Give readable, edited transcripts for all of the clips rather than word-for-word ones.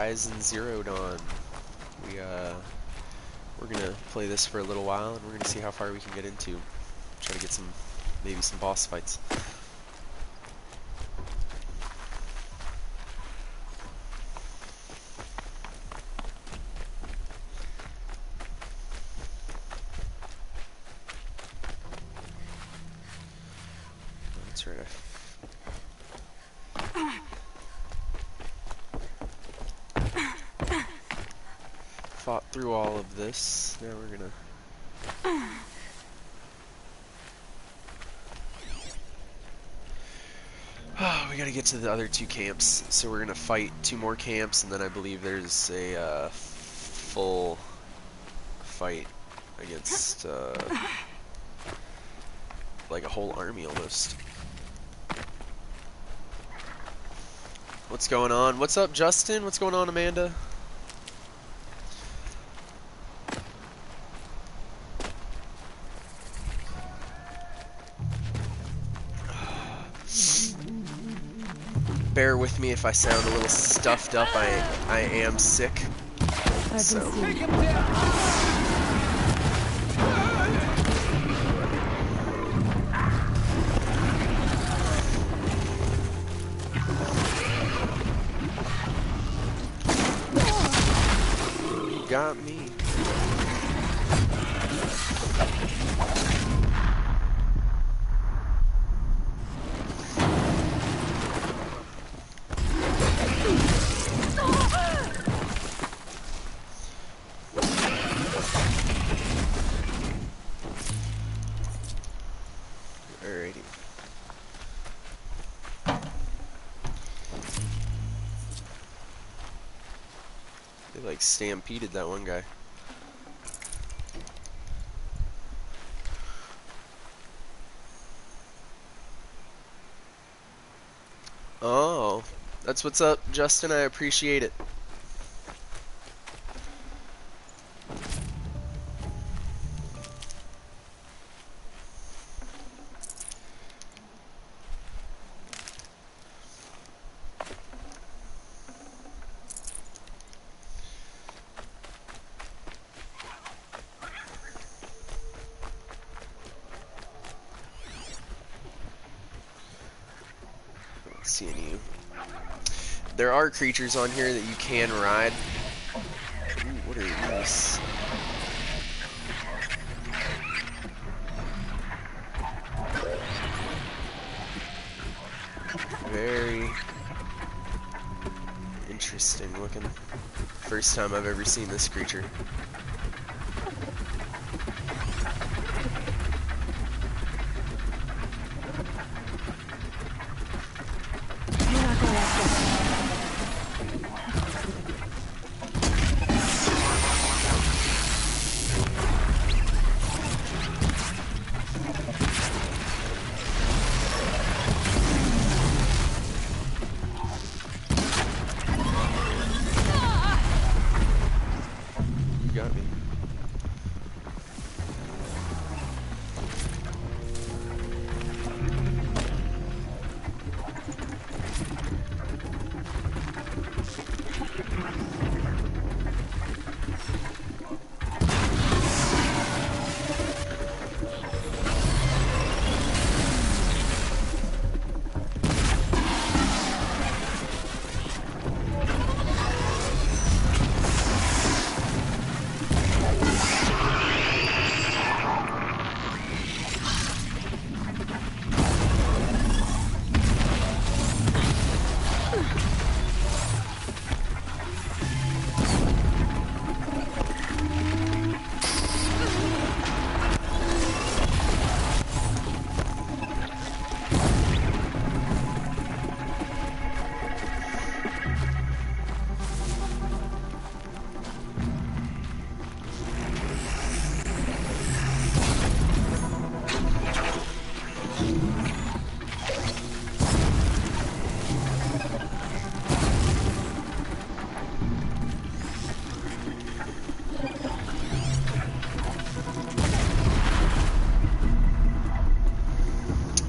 Horizon Zero Dawn. We're gonna play this for a little while, and we're gonna see how far we can get into. Try to get maybe some boss fights. That's right. Fought through all of this. Now we're gonna. Oh, we gotta get to the other two camps. So we're gonna fight 2 more camps, and then I believe there's a full fight against like a whole army almost. What's going on? What's up, Justin? What's going on, Amanda? Bear with me if I sound a little stuffed up. I am sick. So. Got me. Alrighty. They like stampeded that one guy. Oh, that's what's up, Justin. I appreciate it. Seeing you. There are creatures on here that you can ride. Ooh, what are these? Very interesting looking. First time I've ever seen this creature. Got me.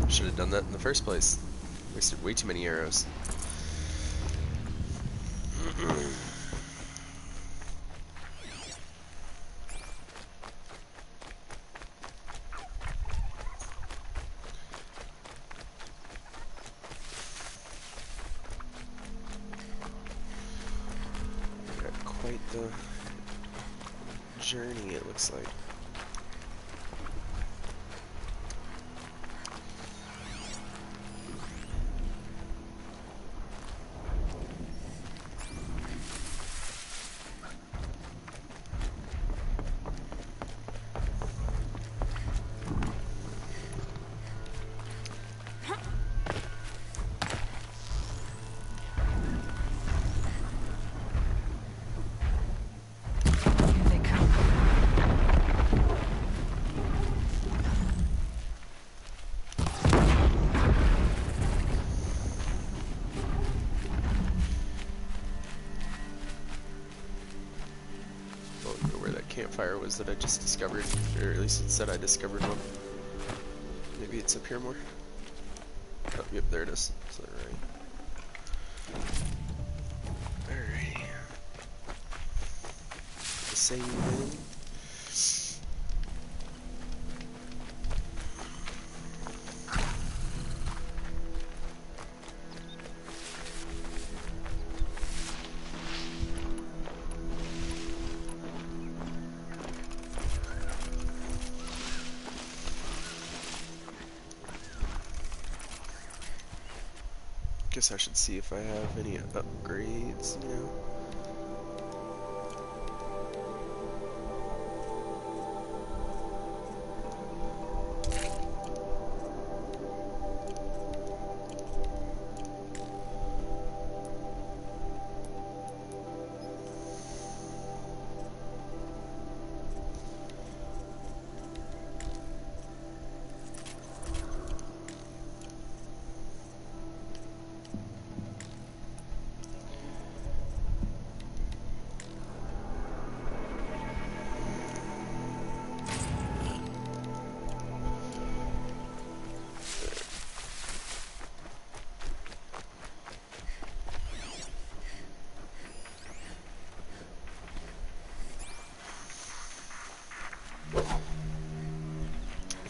Should have done that in the first place. Wasted way too many arrows. quite the journey, it looks like. Campfire was that I just discovered, or at least it said I discovered one. Maybe it's up here more. Oh, yep, there it is. So, alright. The same thing. Guess I should see if I have any upgrades, you know.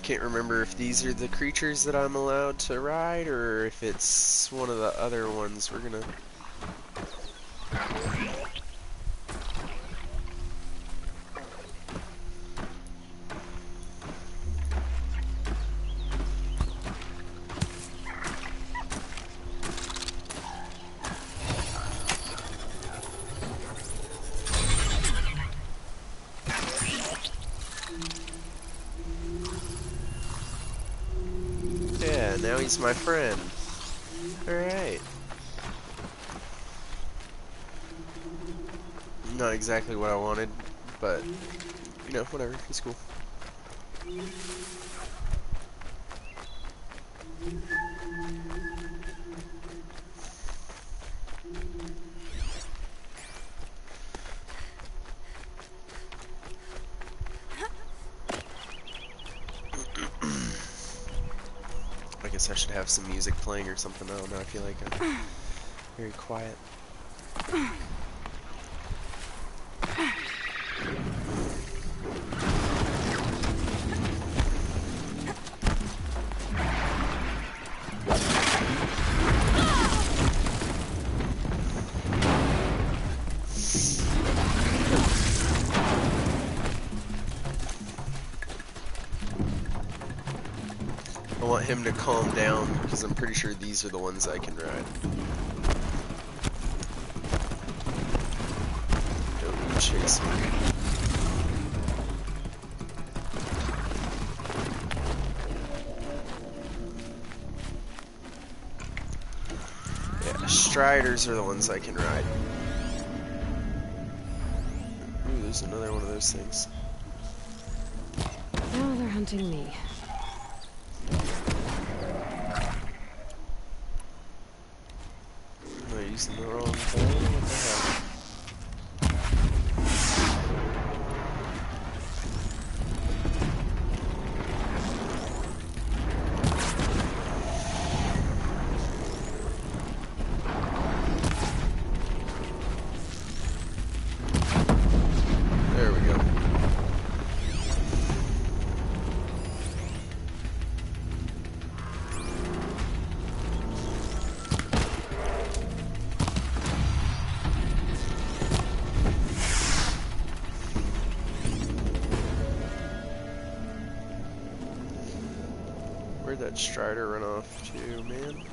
Can't remember if these are the creatures that I'm allowed to ride or if it's one of the other ones. We're gonna now he's my friend. Alright. Not exactly what I wanted, but, you know, whatever. He's cool. I guess I should have some music playing or something. I don't know. I feel like I'm very quiet. I want him to calm down, because I'm pretty sure these are the ones I can ride. Don't chase me. Yeah, Striders are the ones I can ride. Ooh, there's another one of those things. Now they're hunting me. Using the wrong thing? What the hell? There we go. that Strider run off too, man?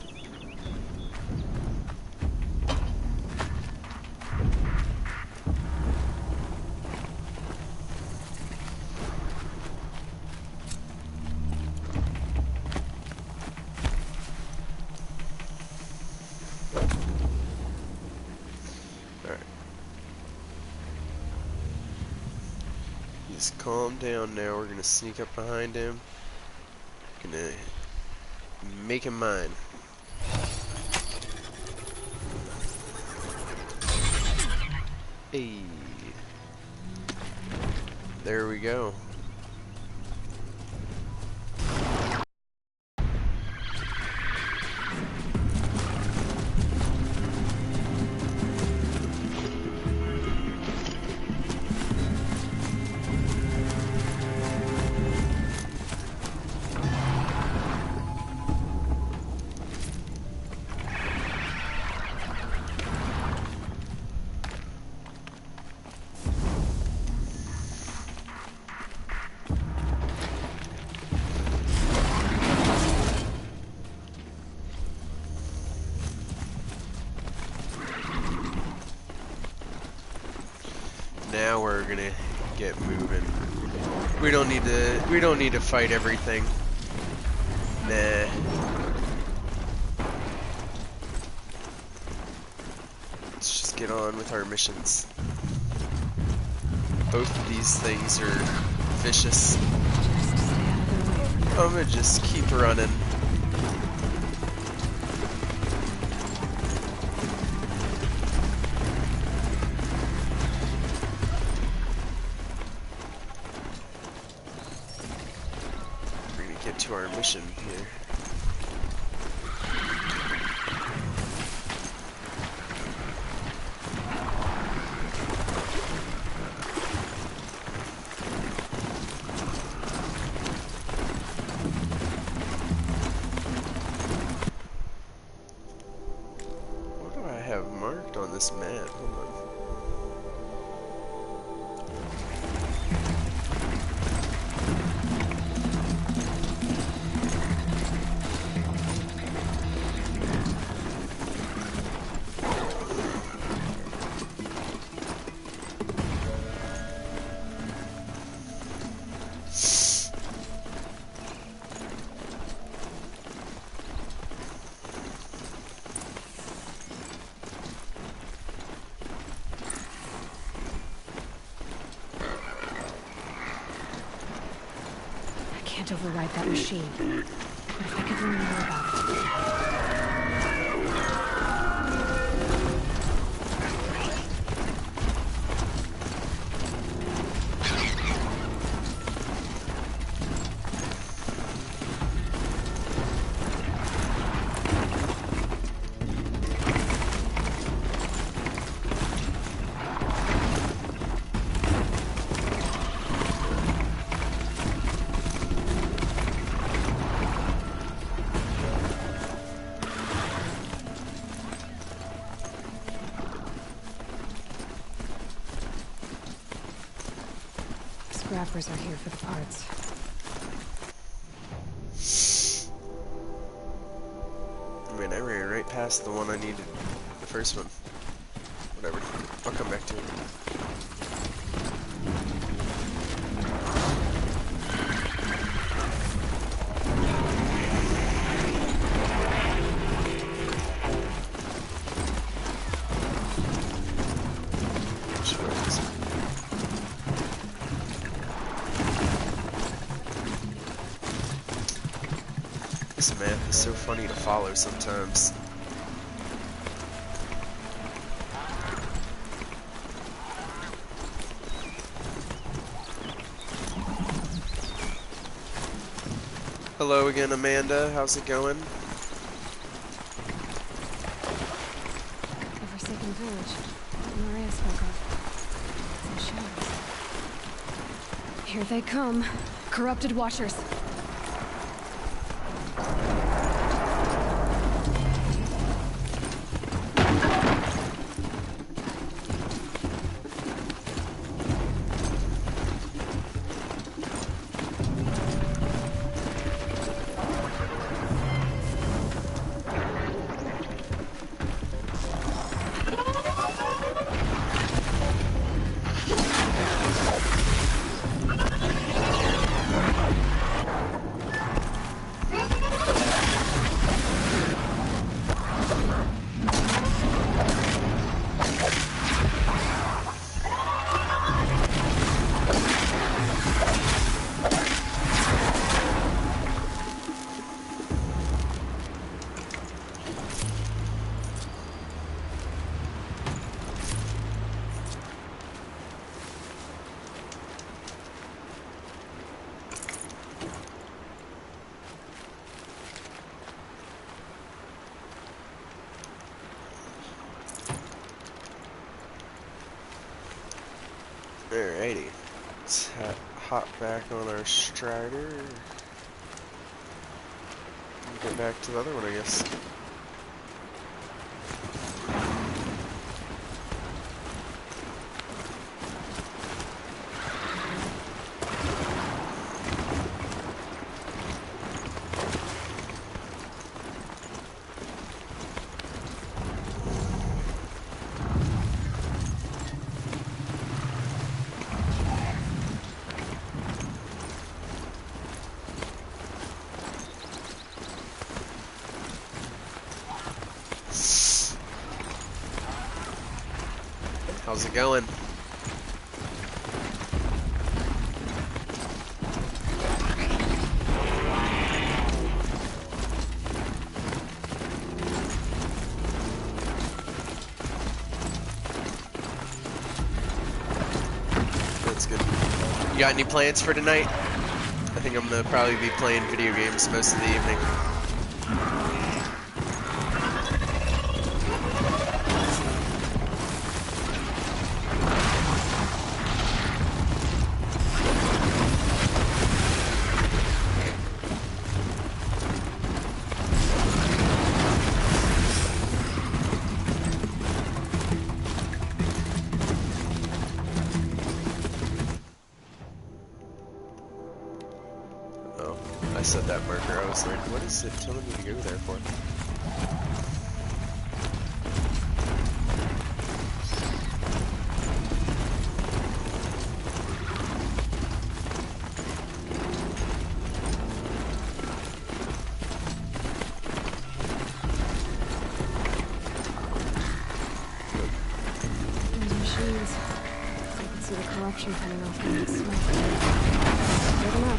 Alright. Just calm down now. We're gonna sneak up behind him. Gonna make him mine. Hey. There we go. Now we're gonna get moving. We don't need to fight everything. Nah. Let's just get on with our missions. Both of these things are vicious. I'm gonna just keep running. To our mission here. What do I have marked on this map? Hold on. Can't override that machine. But if I could learn more about it. Scrappers are here for the parts. I mean, I ran right past the one I needed. The first one. Whatever. I'll come back to it. This map is so funny to follow sometimes. Hello again, Amanda. How's it going? The Forsaken Village that Maria spoke of. It's in shadows. Here they come. Corrupted Watchers. Alrighty. Let's hop back on our Strider. And get back to the other one, I guess. How's it going? That's good. You got any plans for tonight? I think I'm gonna probably be playing video games most of the evening. I set that marker. I was like, what is it telling me to go there for? Those machines. I can see the corruption coming off in the smoke. Get them out.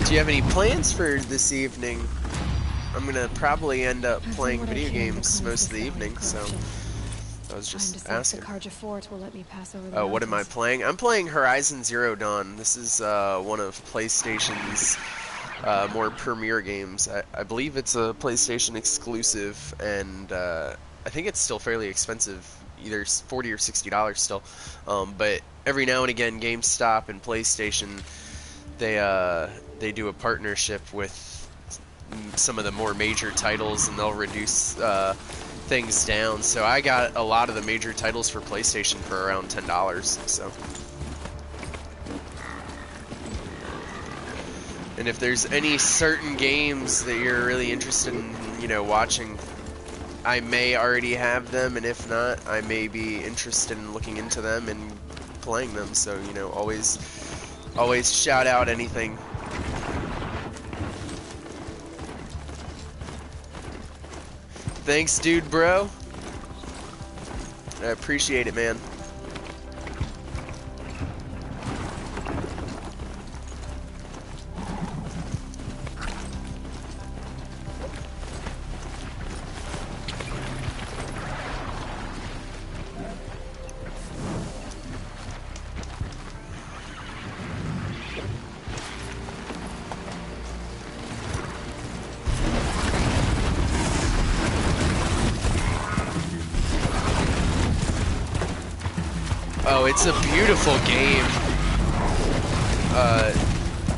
Do you have any plans for this evening? I'm gonna probably end up playing video games most of the evening, so I was just asking. Oh, what am I playing? I'm playing Horizon Zero Dawn. This is one of PlayStation's more premier games. I believe it's a PlayStation exclusive, and I think it's still fairly expensive, either $40 or $60 still. But every now and again, GameStop and PlayStation, they do a partnership with some of the more major titles, and they'll reduce things down. So I got a lot of the major titles for PlayStation for around $10. So, and if there's any certain games that you're really interested in, you know, watching, I may already have them, and if not, I may be interested in looking into them and playing them. So, you know, always shout out anything. Thanks, dude, bro. I appreciate it, man. Oh, it's a beautiful game.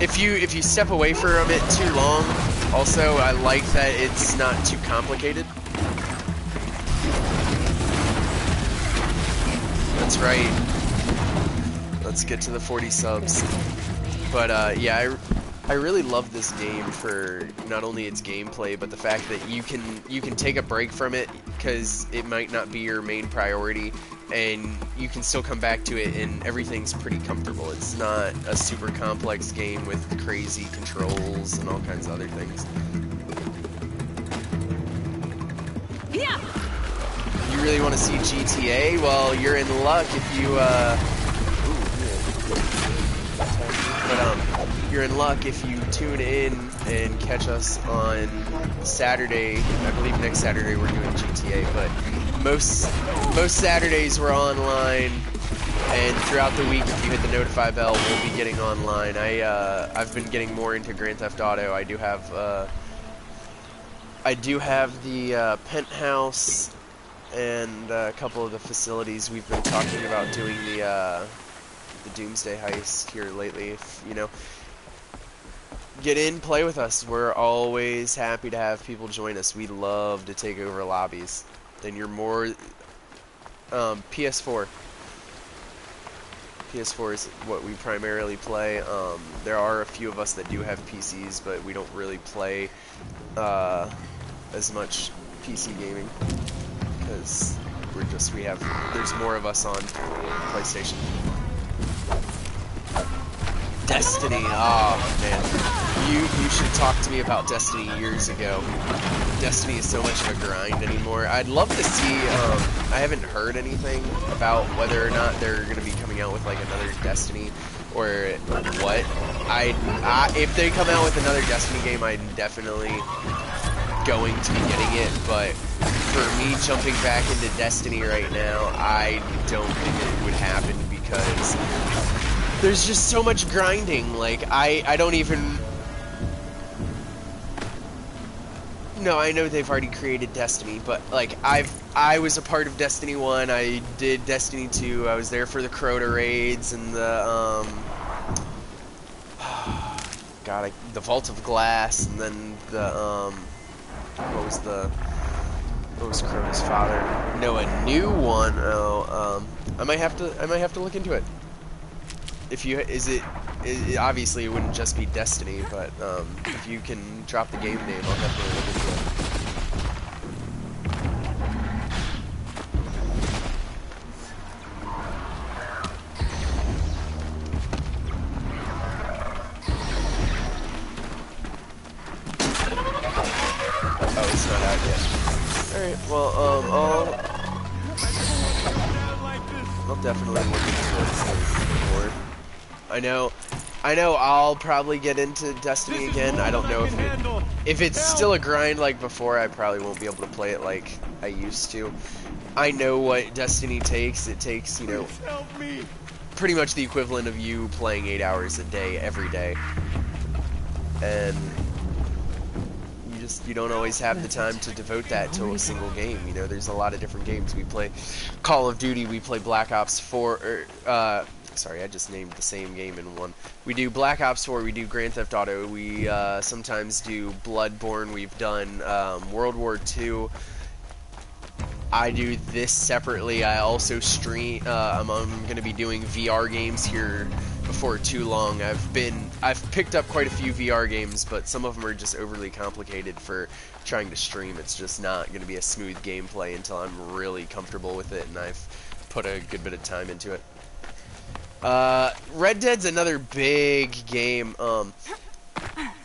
If you step away from it too long, also I like that it's not too complicated. That's right. Let's get to the 40 subs. But yeah, I really love this game for not only its gameplay, but the fact that you can take a break from it because it might not be your main priority, and you can still come back to it and everything's pretty comfortable. It's not a super complex game with crazy controls and all kinds of other things. Yeah. You really want to see GTA? Well, you're in luck if you you're in luck if you tune in and catch us on Saturday. I believe next Saturday we're doing GTA, but most Saturdays we're online, and throughout the week, if you hit the notify bell, we'll be getting online. I've been getting more into Grand Theft Auto. I do have the penthouse and a couple of the facilities. We've been talking about doing the Doomsday heist here lately. If, you know, get in, play with us. We're always happy to have people join us. We love to take over lobbies. Then you're more PS4. PS4 is what we primarily play. There are a few of us that do have PCs, but we don't really play as much PC gaming because there's more of us on PlayStation. Destiny, oh man, you should talk to me about Destiny years ago. Destiny is so much of a grind anymore. I'd love to see, I haven't heard anything about whether or not they're going to be coming out with like another Destiny or what. If they come out with another Destiny game, I'm definitely going to be getting it, but for me jumping back into Destiny right now, I don't think it would happen because there's just so much grinding. Like, I don't even... No, I know they've already created Destiny, but, like, I was a part of Destiny 1, I did Destiny 2, I was there for the Crota raids and the, God, the Vault of Glass, and then the, what was Crota's father? No, a new one. Oh, I might have to look into it. If you obviously it wouldn't just be Destiny, but if you can drop the game name, I'll definitely look into it. Oh, it's not out yet. Alright, well, I'll definitely look into it more. I know I'll probably get into Destiny again. I don't know if it's still a grind like before. I probably won't be able to play it like I used to. I know what Destiny takes. It takes, you know, pretty much the equivalent of you playing 8 hours a day every day. And you don't always have the time to devote that to a single game. You know, there's a lot of different games. We play Call of Duty, we play Black Ops 4, sorry, I just named the same game in one. We do Black Ops 4, we do Grand Theft Auto, we sometimes do Bloodborne, we've done World War II. I do this separately. I also stream, I'm going to be doing VR games here before too long. I've picked up quite a few VR games, but some of them are just overly complicated for trying to stream. It's just not going to be a smooth gameplay until I'm really comfortable with it, and I've put a good bit of time into it. Red Dead's another big game.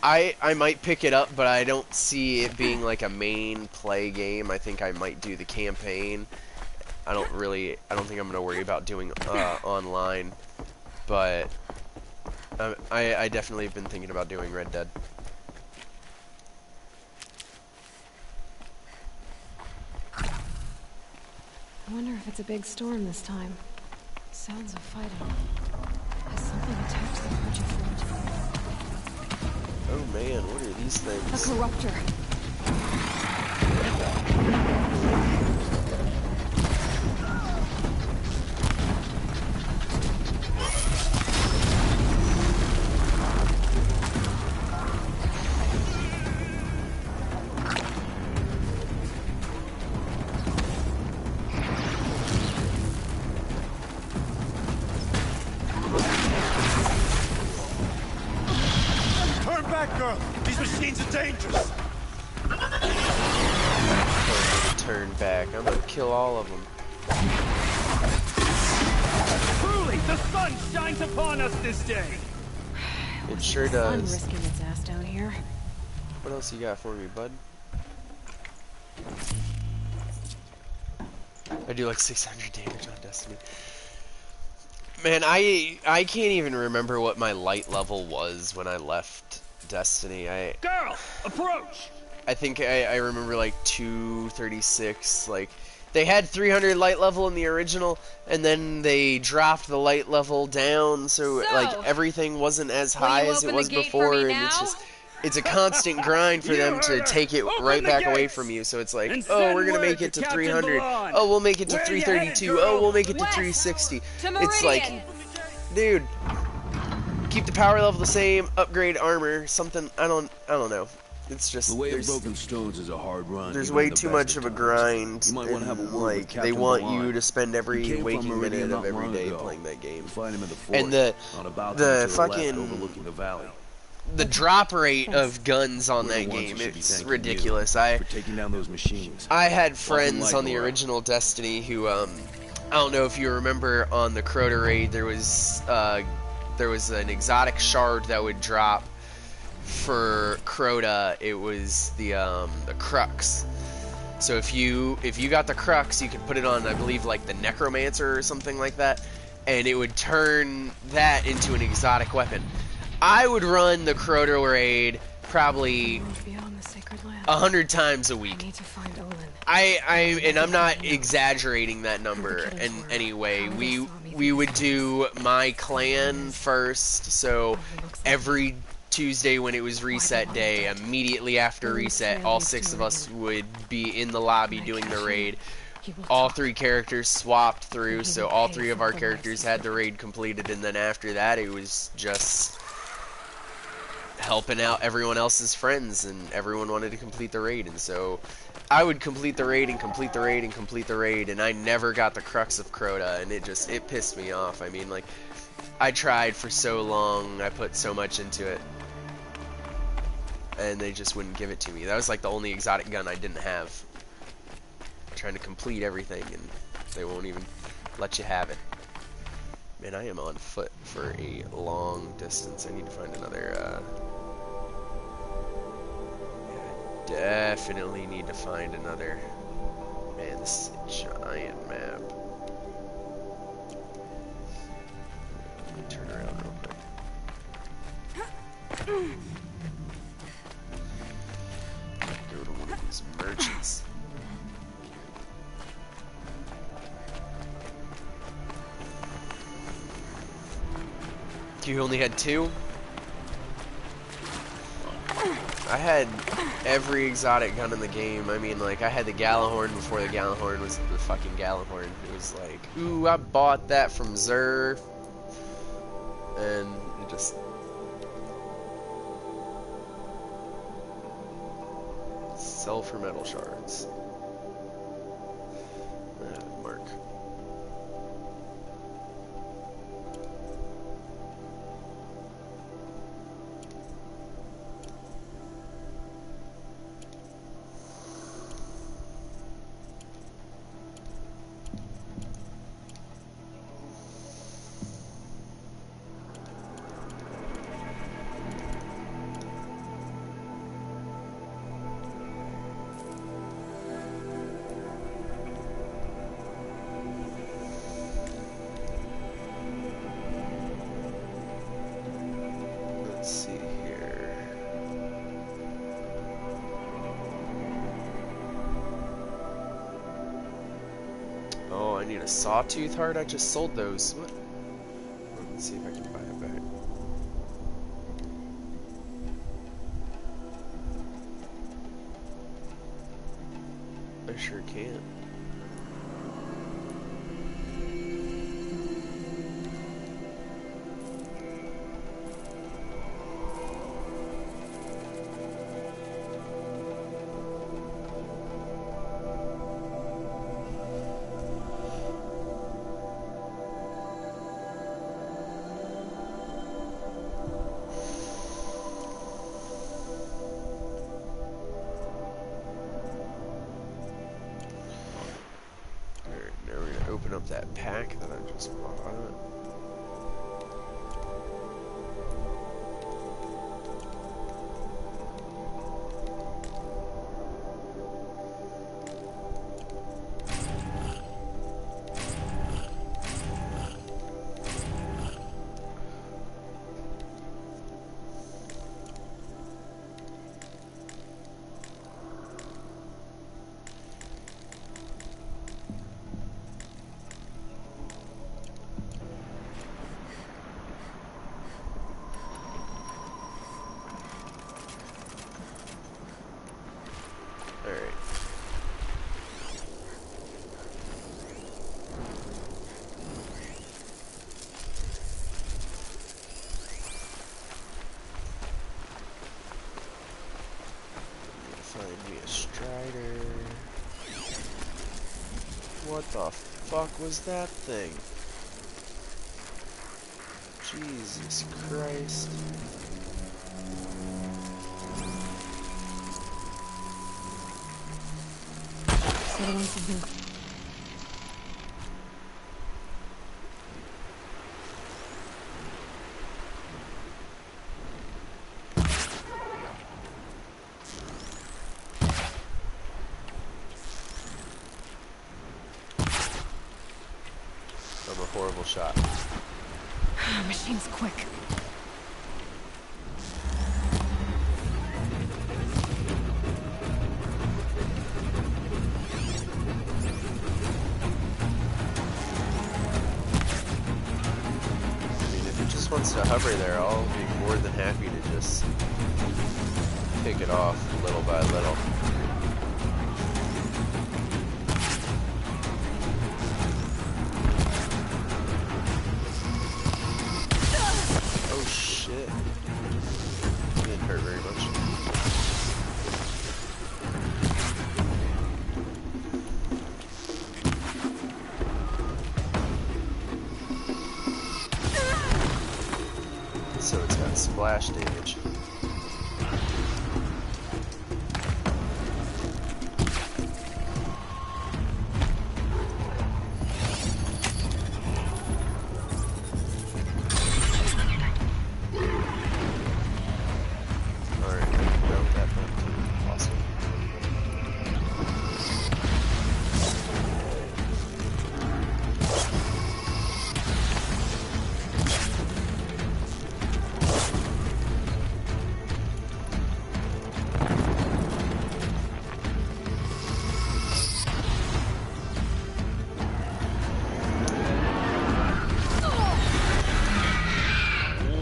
I might pick it up, but I don't see it being like a main play game. I think I might do the campaign. I don't think I'm gonna worry about doing online, but I definitely have been thinking about doing Red Dead. I wonder if it's a big storm this time. Sounds of fighting. Has something attacked the Carja Fort? Oh man, what are these things? A corruptor. These machines are dangerous! Turn back. I'm gonna kill all of them. Truly, the sun shines upon us this day! It sure does. Risking its ass down here. What else you got for me, bud? I do like 600 damage on Destiny. Man, I can't even remember what my light level was when I left Destiny. Girl, approach. I think I remember like 236. Like they had 300 light level in the original, and then they dropped the light level down, so like everything wasn't as high as it was before, and it's a constant grind for them to take it right back away from you. So it's like, oh, we're gonna make it to 300. Oh, we'll make it to 332. Oh, we'll make it to 360. It's like, dude, keep the power level the same, upgrade armor, something. I don't know. It's just the way of Broken Stones is a hard run. There's way too much of a grind, and like they want you to spend every waking minute of every day playing that game. And the fucking the drop rate of guns on that game, it's ridiculous. I had friends on the original Destiny who I don't know if you remember on the Crota raid, there was an exotic shard that would drop for Crota. It was the Crux. So if you got the Crux, you could put it on, I believe, like the Necromancer or something like that, and it would turn that into an exotic weapon. I would run the Crota raid probably 100 times a week. And I'm not exaggerating that number in any way. We would do my clan first, so every Tuesday when it was reset day, immediately after reset, all 6 of us would be in the lobby doing the raid. All 3 characters swapped through, so all 3 of our characters had the raid completed, and then after that it was just helping out everyone else's friends, and everyone wanted to complete the raid, and so I would complete the raid and complete the raid and complete the raid, and I never got the Crux of Crota, and it pissed me off. I mean, like, I tried for so long, I put so much into it, and they just wouldn't give it to me. That was like the only exotic gun I didn't have. I'm trying to complete everything, and they won't even let you have it. Man, I am on foot for a long distance. I need to find another, yeah, definitely need to find another. Man, this is a giant map. Let me turn around real quick. Go to one of these merchants. You only had 2? I had every exotic gun in the game. I mean, like, I had the Gjallarhorn before the Gjallarhorn was the fucking Gjallarhorn. It was like, ooh, I bought that from Xur. And it just... Sell for metal shards. Mark. Sawtooth heart? I just sold those. What? Let's see if I can buy it back. I sure can. That pack that I just bought. Strider. What the fuck was that thing? Jesus Christ. Said it wants something. I'm a horrible shot. Machine's quick. Wants to hover there, I'll be more than happy to just pick it off little by little. Oh shit. Didn't hurt very much. So it's got splash damage. Alright, no, that one. Awesome.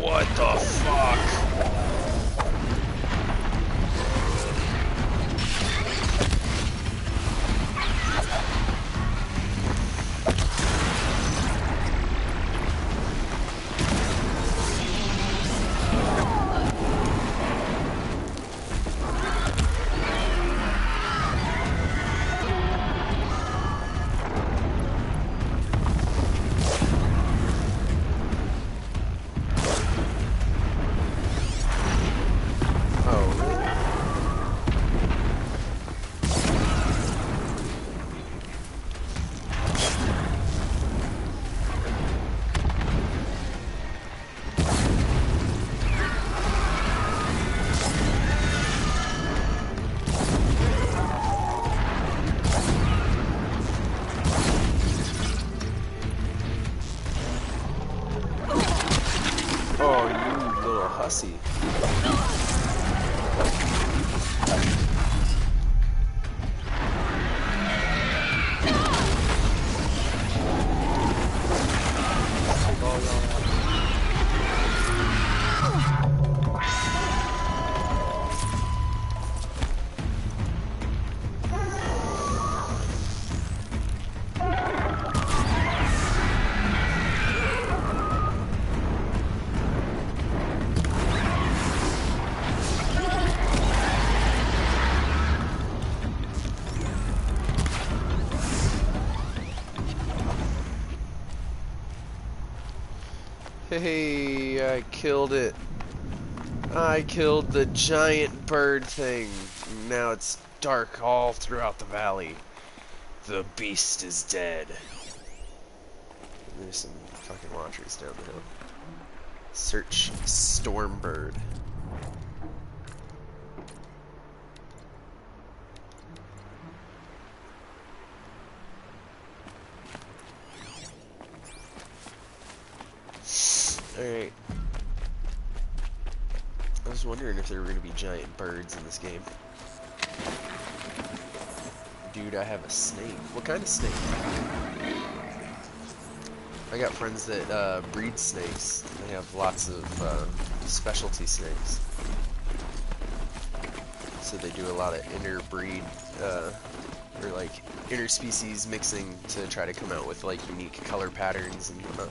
What the fuck? Oh, you little hussy. Hey, I killed it. I killed the giant bird thing. Now it's dark all throughout the valley. The beast is dead. There's some fucking watchers down the hill. Search Stormbird. Alright. I was wondering if there were going to be giant birds in this game. Dude, I have a snake. What kind of snake? I got friends that breed snakes. They have lots of specialty snakes. So they do a lot of interbreed, or like interspecies mixing to try to come out with like unique color patterns and whatnot.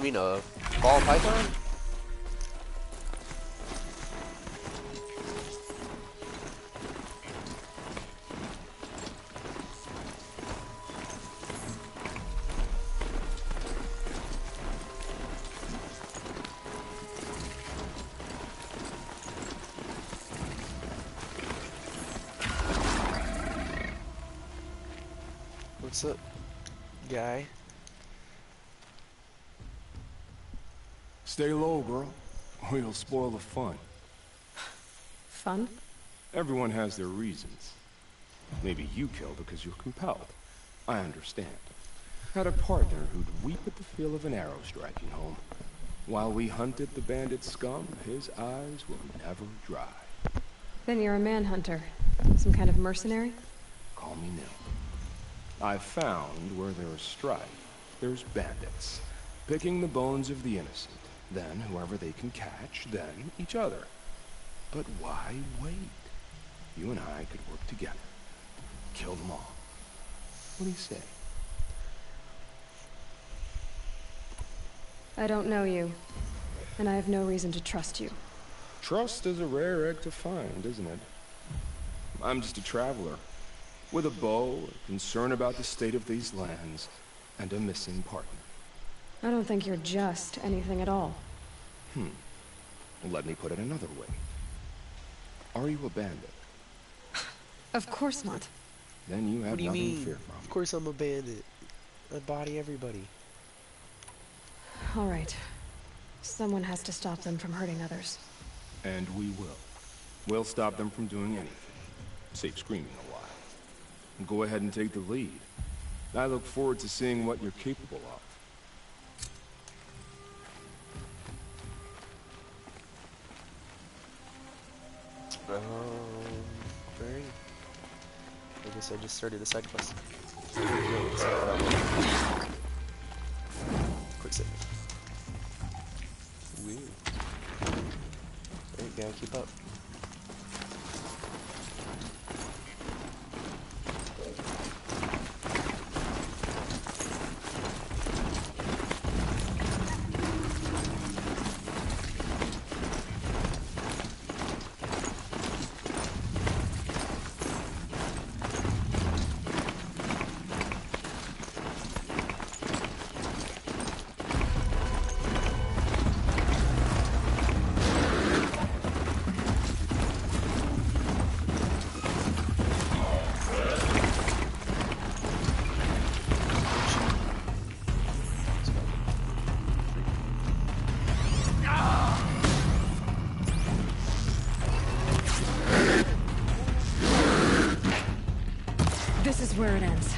mean a ball python? What's up, guy? Stay low, girl, or you'll spoil the fun. Fun? Everyone has their reasons. Maybe you kill because you're compelled. I understand. Had a partner who'd weep at the feel of an arrow striking home. While we hunted the bandit scum, his eyes will never dry. Then you're a manhunter. Some kind of mercenary? Call me Nil. I've found where there is strife, there's bandits, picking the bones of the innocent, then whoever they can catch, then each other. But why wait? You and I could work together. Kill them all. What do you say? I don't know you, and I have no reason to trust you. Trust is a rare egg to find, isn't it? I'm just a traveler, with a bow, a concern about the state of these lands, and a missing partner. I don't think you're just anything at all. Let me put it another way. Are you a bandit? Of course not. Then you have What do you nothing mean? to fear from. Of course I'm a bandit. I body everybody. All right. Someone has to stop them from hurting others. And we will. We'll stop them from doing anything. Save screaming a while. Go ahead and take the lead. I look forward to seeing what you're capable of. Alright. I guess I just started a side quest. Quick save. Woo. Alright, gotta keep up. This is where it ends.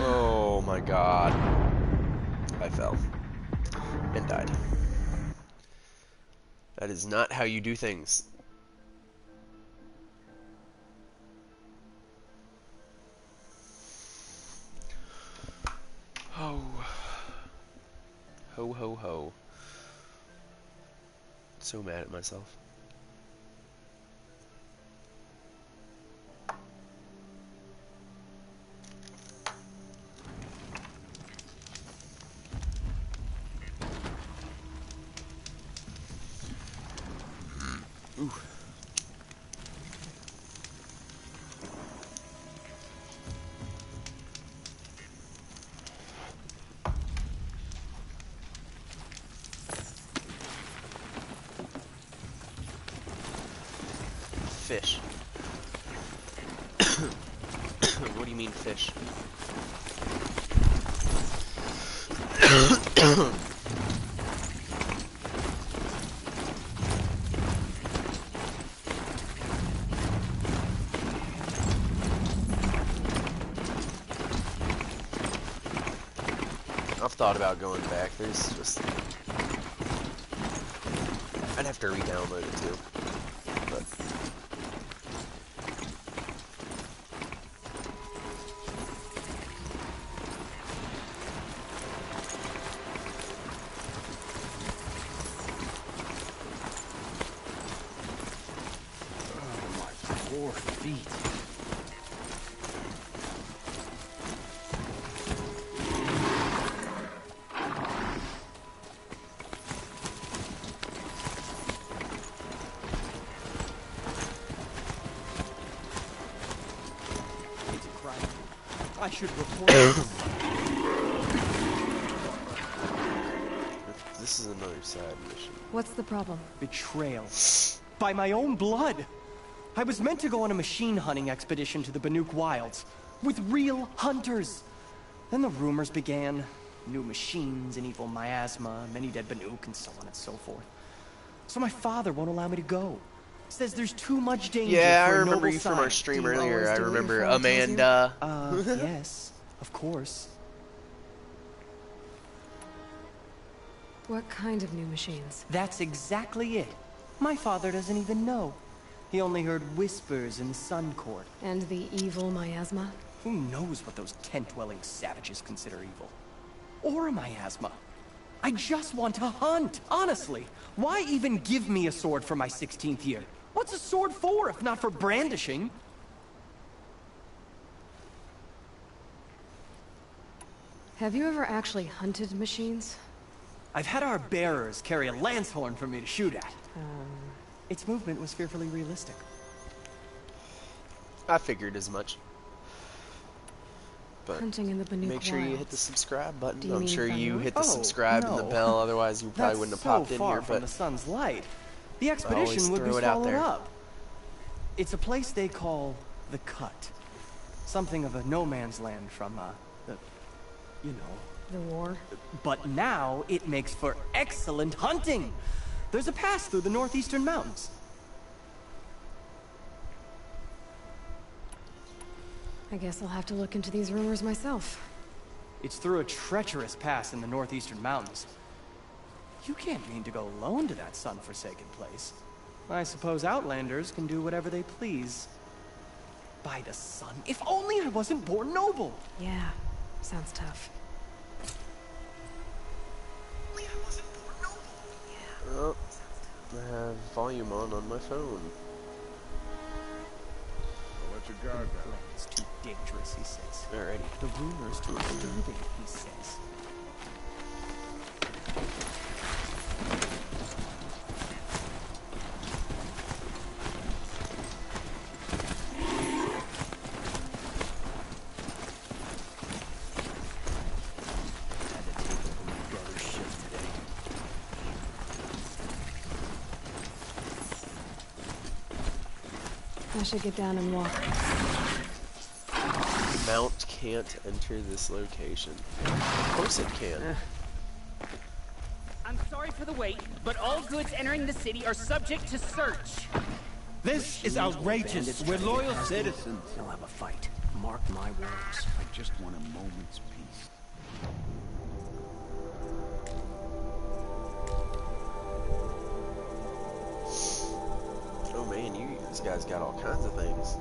Oh my god. I fell. And died. That is not how you do things. Oh. Ho ho ho. So mad at myself. Ooh. Fish. What do you mean fish? I've thought about going back. There's just... I'd have to re-download it too. But... Oh, my poor feet. I should report this. This is another side mission. What's the problem? Betrayal. By my own blood. I was meant to go on a machine hunting expedition to the Banuk Wilds with real hunters. Then the rumors began. New machines, an evil miasma, many dead Banuk, and so on and so forth. So my father won't allow me to go. Says there's too much danger. Yeah, I for a remember noble you from our side. stream Do you earlier. always I do what your remember father tells you? Amanda. Yes, of course. What kind of new machines? That's exactly it. My father doesn't even know. He only heard whispers in the Sun Court. And the evil miasma? Who knows what those tent-dwelling savages consider evil? Or a miasma. I just want to hunt, honestly. Why even give me a sword for my 16th year? What's a sword for, if not for brandishing? Have you ever actually hunted machines? I've had our bearers carry a lance horn for me to shoot at. Its movement was fearfully realistic. I figured as much. But Hunting in the Banuk make sure you hit Wilds. the subscribe Do button. you I'm mean sure you Banuk? hit the Oh, subscribe and the no. bell, otherwise you probably wouldn't have popped in far here. from But the sun's light. The always expedition would be throw it out swallowed there. up. It's a place they call the Cut. Something of a no man's land from, the, you know. The war? But now it makes for excellent hunting. There's a pass through the northeastern mountains. I guess I'll have to look into these rumors myself. It's through a treacherous pass in the northeastern mountains. You can't mean to go alone to that sun-forsaken place. I suppose Outlanders can do whatever they please. By the sun, if only I wasn't born noble! Yeah, sounds tough. oh, I have volume on my phone. Let your guard down. It's too dangerous, he says. Alrighty. The rumors too disturbing, he says. Had to take over my brother's ship today. I should get down and walk. Mount can't enter this location. Of course it can. I'm sorry for the wait, but all goods entering the city are subject to search. This is outrageous. We're loyal citizens. We'll have a fight. Mark my words. I just want a moment's peace. Oh man, this guy's got all kinds of things.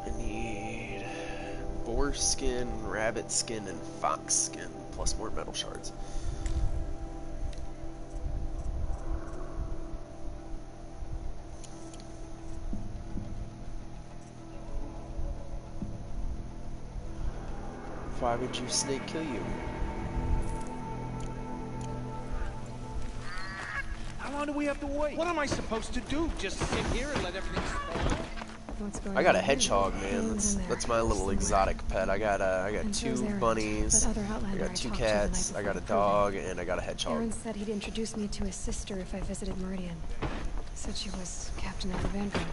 I need boar skin, rabbit skin, and fox skin, plus more metal shards. Why would your snake kill you? How long do we have to wait? What am I supposed to do? Just sit here and let everything spoil? What's going I got a on hedgehog, here? man. Aliens in there. That's my little exotic pet. I got And two there's Aaron, bunnies. that other I Outlander got two talked to the night cats. I before got a the proving. dog, and I got a hedgehog. Aaron said he'd introduce me to his sister if I visited Meridian. Said she was captain of the Vanguard.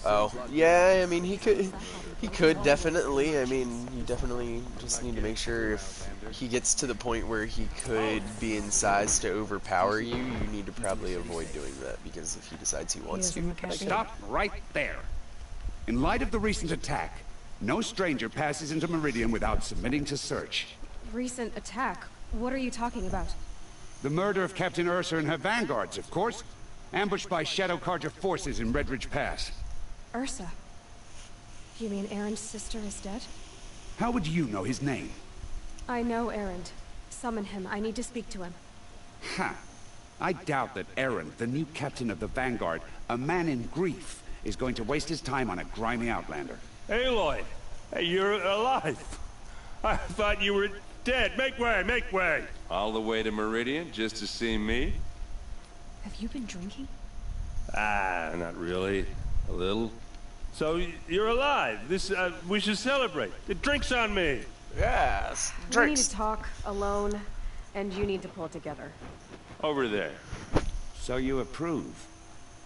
Oh, yeah. I mean, he could definitely. I mean, you definitely just need to make sure if he gets to the point where he could be in size to overpower you, you need to probably avoid doing that, because if he decides he wants to, Stop right there. In light of the recent attack, no stranger passes into Meridian without submitting to search. Recent attack? What are you talking about? The murder of Captain Ursa and her vanguards, of course. Ambushed by Shadow Carja forces in Redridge Pass. Ursa? You mean Erend's sister is dead? How would you know his name? I know Erend. Summon him. I need to speak to him. Ha! I doubt that Erend, the new captain of the Vanguard, a man in grief, is going to waste his time on a grimy outlander. Aloy! Hey, you're alive! I thought you were dead. Make way, make way! All the way to Meridian just to see me? Have you been drinking? Ah, not really. A little. So, you're alive. We should celebrate. The drink's on me. Yes, We need drinks. to talk alone, and you need to pull it together. Over there. So you approve?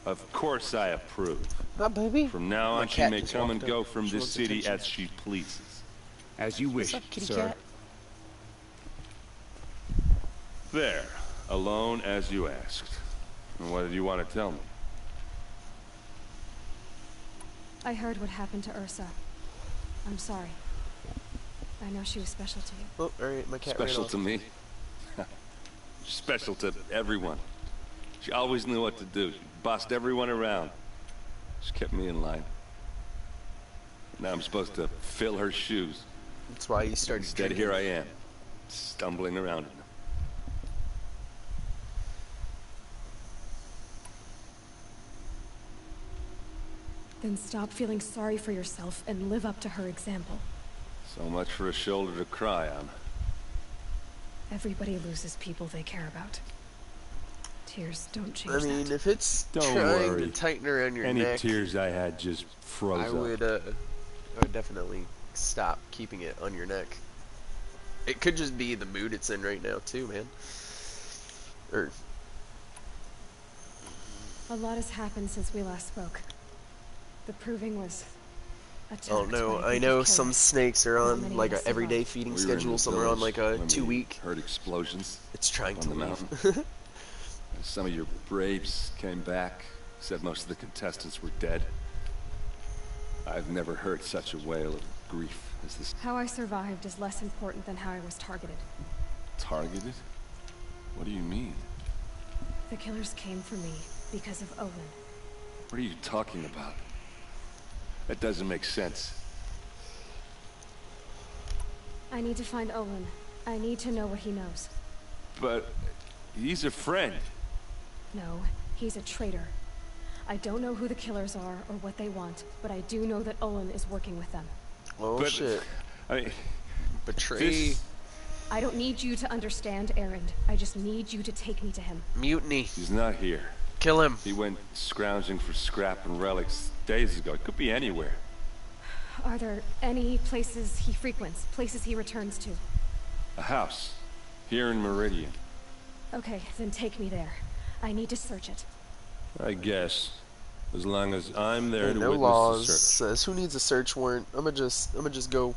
Of course I approve. Hi, baby. From now My on, she cat may just come and walked go up. from She this wants city attention. as she pleases. As you wish, What's up, kitty sir. cat? There. Alone as you asked. And what did you want to tell me? I heard what happened to Ursa. I'm sorry. I know she was special to you. Oh, alright, my cat Special ran off. to me? Special to everyone. She always knew what to do. She bossed everyone around. She kept me in line. Now I'm supposed to fill her shoes. That's why you started Instead, drinking. here I am, stumbling around in them. Then stop feeling sorry for yourself and live up to her example. So much for a shoulder to cry on. Everybody loses people they care about. Tears don't change I mean, that. if it's Don't trying worry. to tighten around your Any neck, tears I had just froze I up. would definitely stop keeping it on your neck. It could just be the mood it's in right now, too, man. Or A lot has happened since we last spoke. The Proving was attacked oh no, by I know killers. some snakes are Not on many like of a us everyday survived. feeding We were in schedule. the Some are on village like a when we 2-week. heard explosions. It's trying on to the leave. mountain. Some of your braves came back, said most of the contestants were dead. I've never heard such a wail of grief as this. How I survived is less important than how I was targeted. Targeted? What do you mean? The killers came for me because of Olin. What are you talking about? That doesn't make sense. I need to find Olin. I need to know what he knows. But he's a friend. No, he's a traitor. I don't know who the killers are or what they want, but I do know that Olin is working with them. Oh But, shit! I mean, Betray. this... I don't need you to understand Erend. I just need you to take me to him. Mutiny. He's not here. Kill him. He went scrounging for scrap and relics days ago. It could be anywhere. Are there any places he frequents, places he returns to? A house. Here in Meridian. Okay, then take me there. I need to search it. I guess. As long as I'm there Ain't to no witness laws the search. says who needs a search warrant. I'ma just go.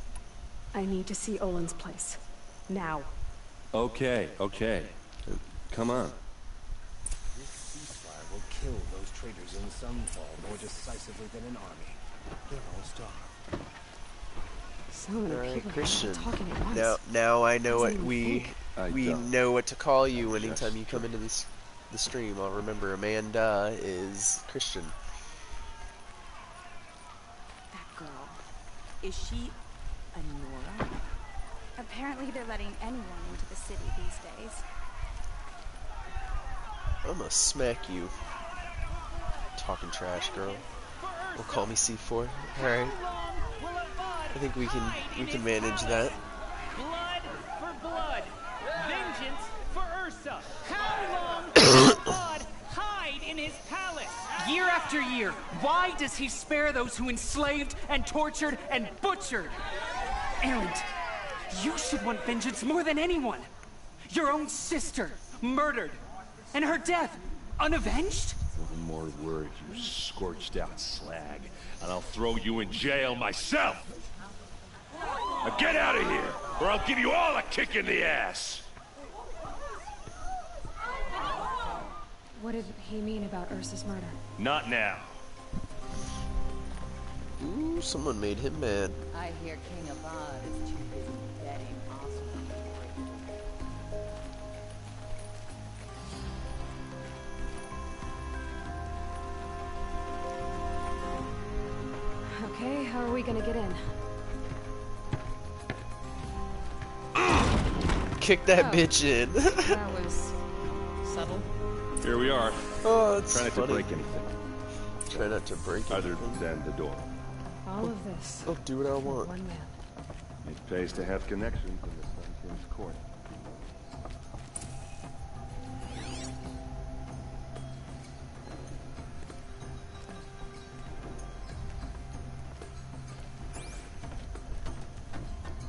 I need to see Olin's place. Now. Okay, okay. Come on. This ceasefire will kill those traitors in Sunfall more decisively than an army. They're all starved. So many Alright, people Christian. talking at once. Now I know what Doesn't we don't. know what to call you anytime you come into the stream. I'll remember Amanda is Christian. That girl. Is she a Nora? Apparently they're letting anyone into the city these days. I'ma smack you. Talking trash, girl. Will call me C4. Alright. I think we can manage that. Blood for blood. Vengeance for Ursa. How long will blood hide in his palace? Year after year, why does he spare those who enslaved and tortured and butchered? Erend, you should want vengeance more than anyone. Your own sister, murdered. And her death, unavenged? One more word, you scorched out slag, and I'll throw you in jail myself! Now get out of here, or I'll give you all a kick in the ass! What did he mean about Ursa's murder? Not now. Ooh, someone made him mad. I hear King Avad is too busy betting Oseram. Okay, how are we gonna get in? Kick that bitch in. That was subtle. Here we are. Oh, it's Try not funny. to break anything. Try not to break Other anything. than the door. All of this. I'll do what I want. One man. It pays to have connections in the Sun King's court.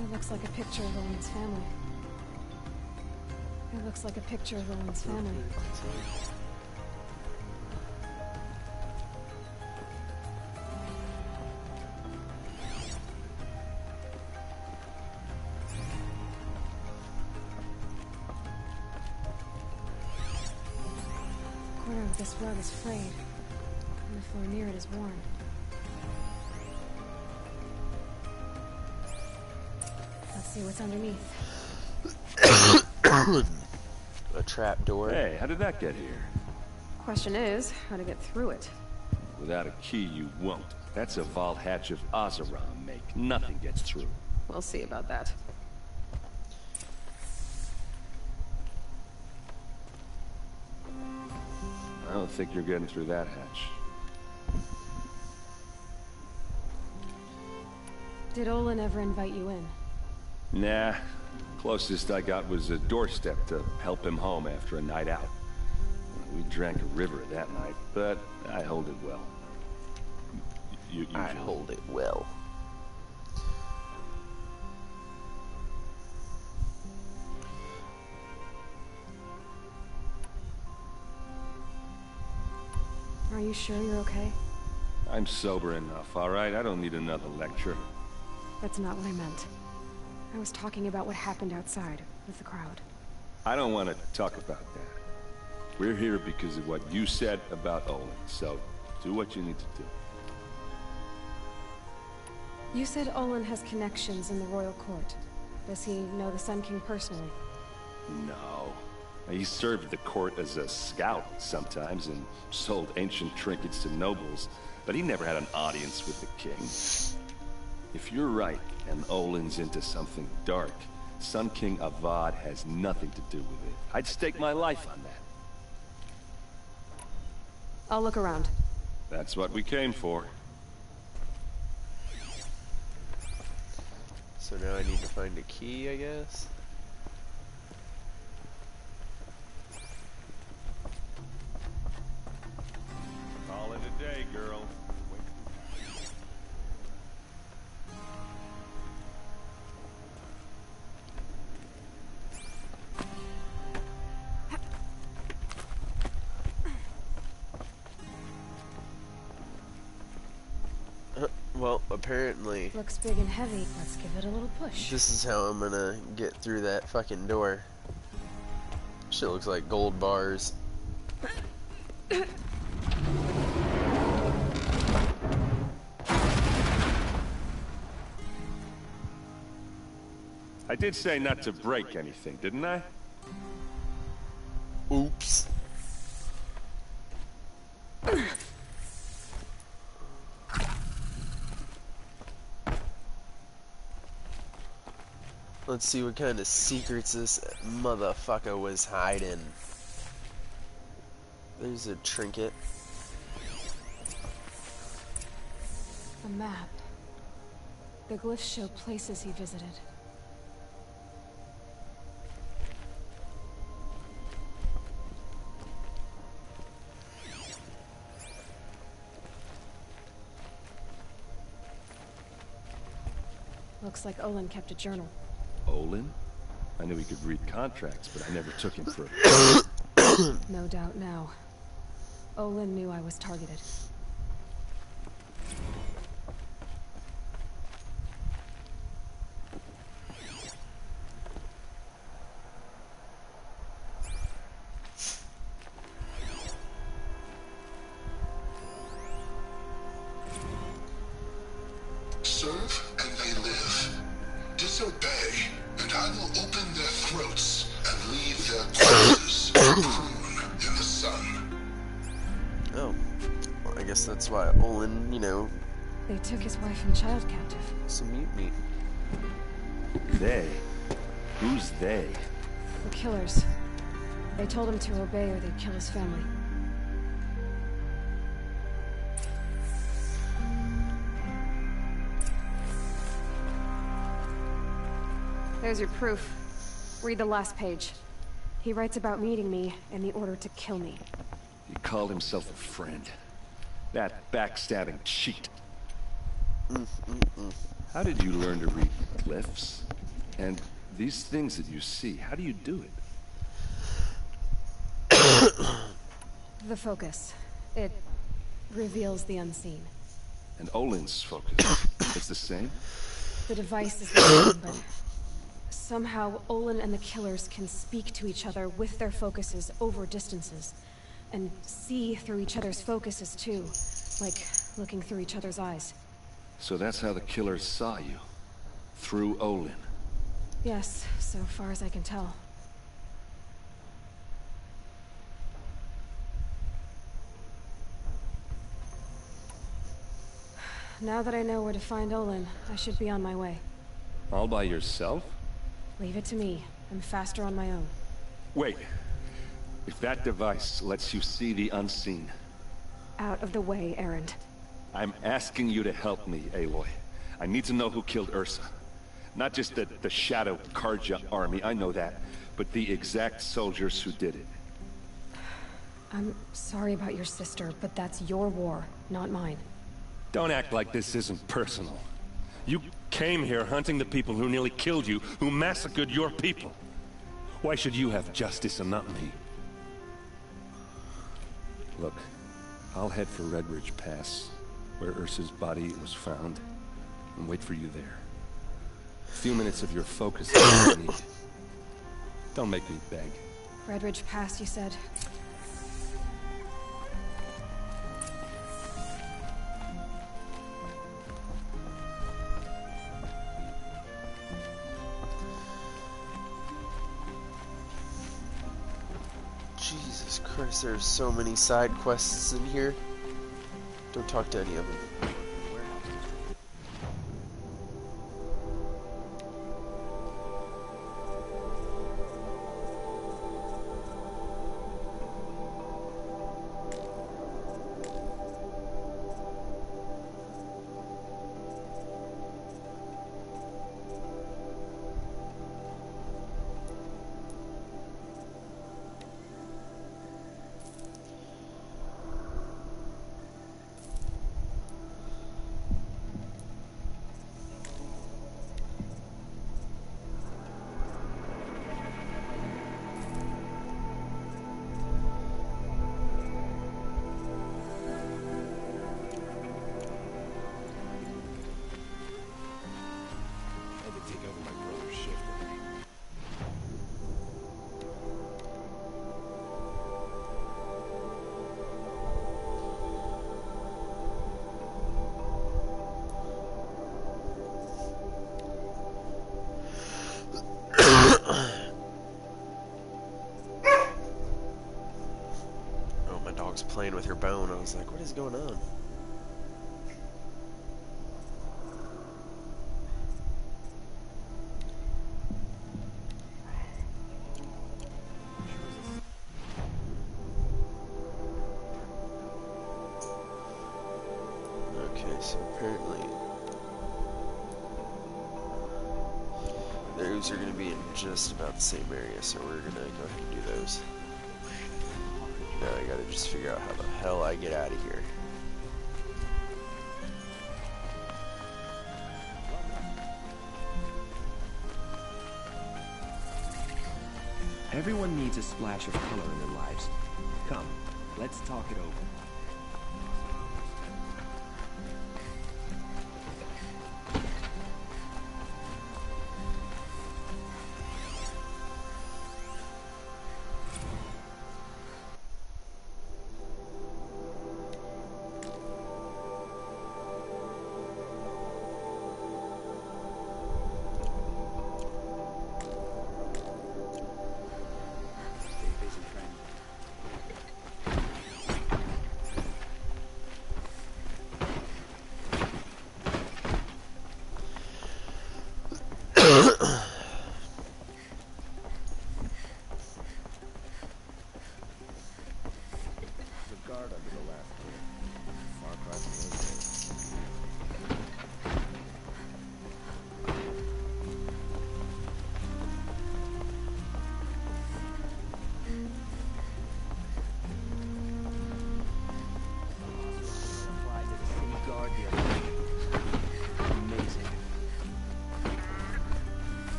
It looks like a picture of Owen's family. It looks like a picture of Owen's family. The corner of this rug is frayed, and the floor near it is worn. Let's see what's underneath. A trap door. Hey, how did that get here? Question is, how to get through it. Without a key, you won't. That's a vault hatch of Oseram make. Nothing gets through. We'll see about that. I don't think you're getting through that hatch. Did Olin ever invite you in? Nah. Closest I got was a doorstep to help him home after a night out. We drank a river that night, but I hold it well. I hold it well. Are you sure you're okay? I'm sober enough, all right? I don't need another lecture. That's not what I meant. I was talking about what happened outside with the crowd. I don't want to talk about that. We're here because of what you said about Olin, so do what you need to do. You said Olin has connections in the royal court. Does he know the Sun King personally? No. He served the court as a scout sometimes and sold ancient trinkets to nobles, but he never had an audience with the king. If you're right, and Olin's into something dark, Sun King Avad has nothing to do with it. I'd stake my life on that. I'll look around. That's what we came for. So now I need to find a key, I guess. Call it a day, girl. Well, apparently... Looks big and heavy. Let's give it a little push. This is how I'm gonna get through that fucking door. Shit looks like gold bars. I did say not to break anything, didn't I? Oops. Let's see what kind of secrets this motherfucker was hiding. There's a trinket. A map. The glyphs show places he visited. Looks like Olin kept a journal. Olin? I knew he could read contracts, but I never took him for No doubt now. Olin knew I was targeted. serve and they live. Disobey, and I will open their throats and leave their corpses to prune in the sun. Oh. Well, I guess that's why Olin, you know... They took his wife and child captive. Some mutiny. They? Who's they? The killers. They told him to obey or they'd kill his family. There's your proof. Read the last page. He writes about meeting me and the order to kill me. He called himself a friend. That backstabbing cheat. How did you learn to read glyphs? And these things that you see, how do you do it? The focus. It reveals the unseen. And Olin's focus is the same? The device is the same, but somehow Olin and the killers can speak to each other with their focuses over distances. And see through each other's focuses too. Like looking through each other's eyes. So that's how the killers saw you? Through Olin? Yes, so far as I can tell. Now that I know where to find Olin, I should be on my way. All by yourself? Leave it to me. I'm faster on my own. Wait. If that device lets you see the unseen... Out of the way, Erend. I'm asking you to help me, Aloy. I need to know who killed Ursa. Not just the Shadow Carja army, I know that, but the exact soldiers who did it. I'm sorry about your sister, but that's your war, not mine. Don't act like this isn't personal. You came here hunting the people who nearly killed you, who massacred your people. Why should you have justice and not me? Look, I'll head for Redridge Pass, where Ursa's body was found, and wait for you there. A few minutes of your focus is all I need. Don't make me beg. Redridge Pass, you said? Jesus Christ, there's so many side quests in here. Don't talk to any of them. Playing with her bone. I was like, what is going on? Okay, so apparently those are going to be in just about the same area, so we're going to go ahead and do those. Now I gotta just figure out how the hell I get out of here. Everyone needs a splash of color in their lives. Come, let's talk it over.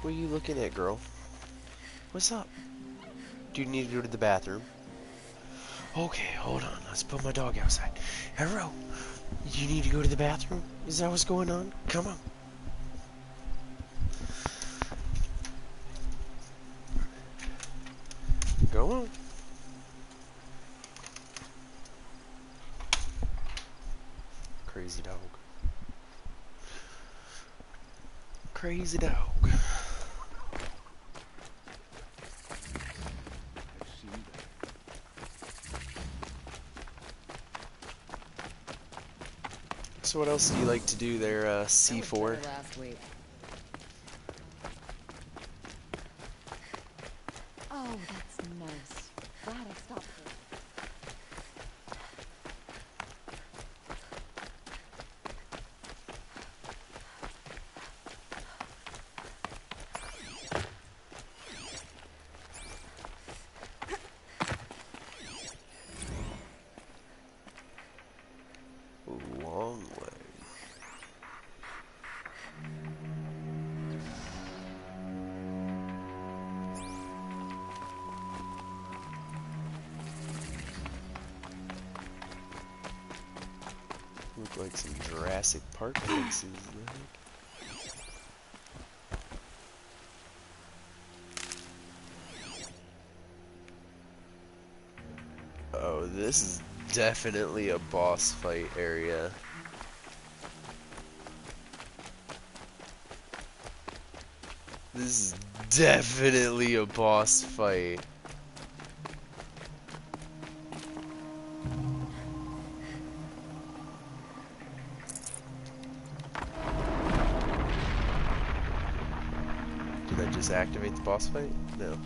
What are you looking at, girl? What's up? Do you need to go to the bathroom? Okay, hold on. Let's put my dog outside. Arrow, you need to go to the bathroom? Is that what's going on? Come on. Go on. Crazy dog. Crazy dog. So what else do you like to do there, C4? Last week. Oh, that's nice. Glad I stopped for it. Long way. Look like some Jurassic Park fences. Oh, this is definitely a boss fight area. This is definitely a boss fight. Did I just activate the boss fight? No.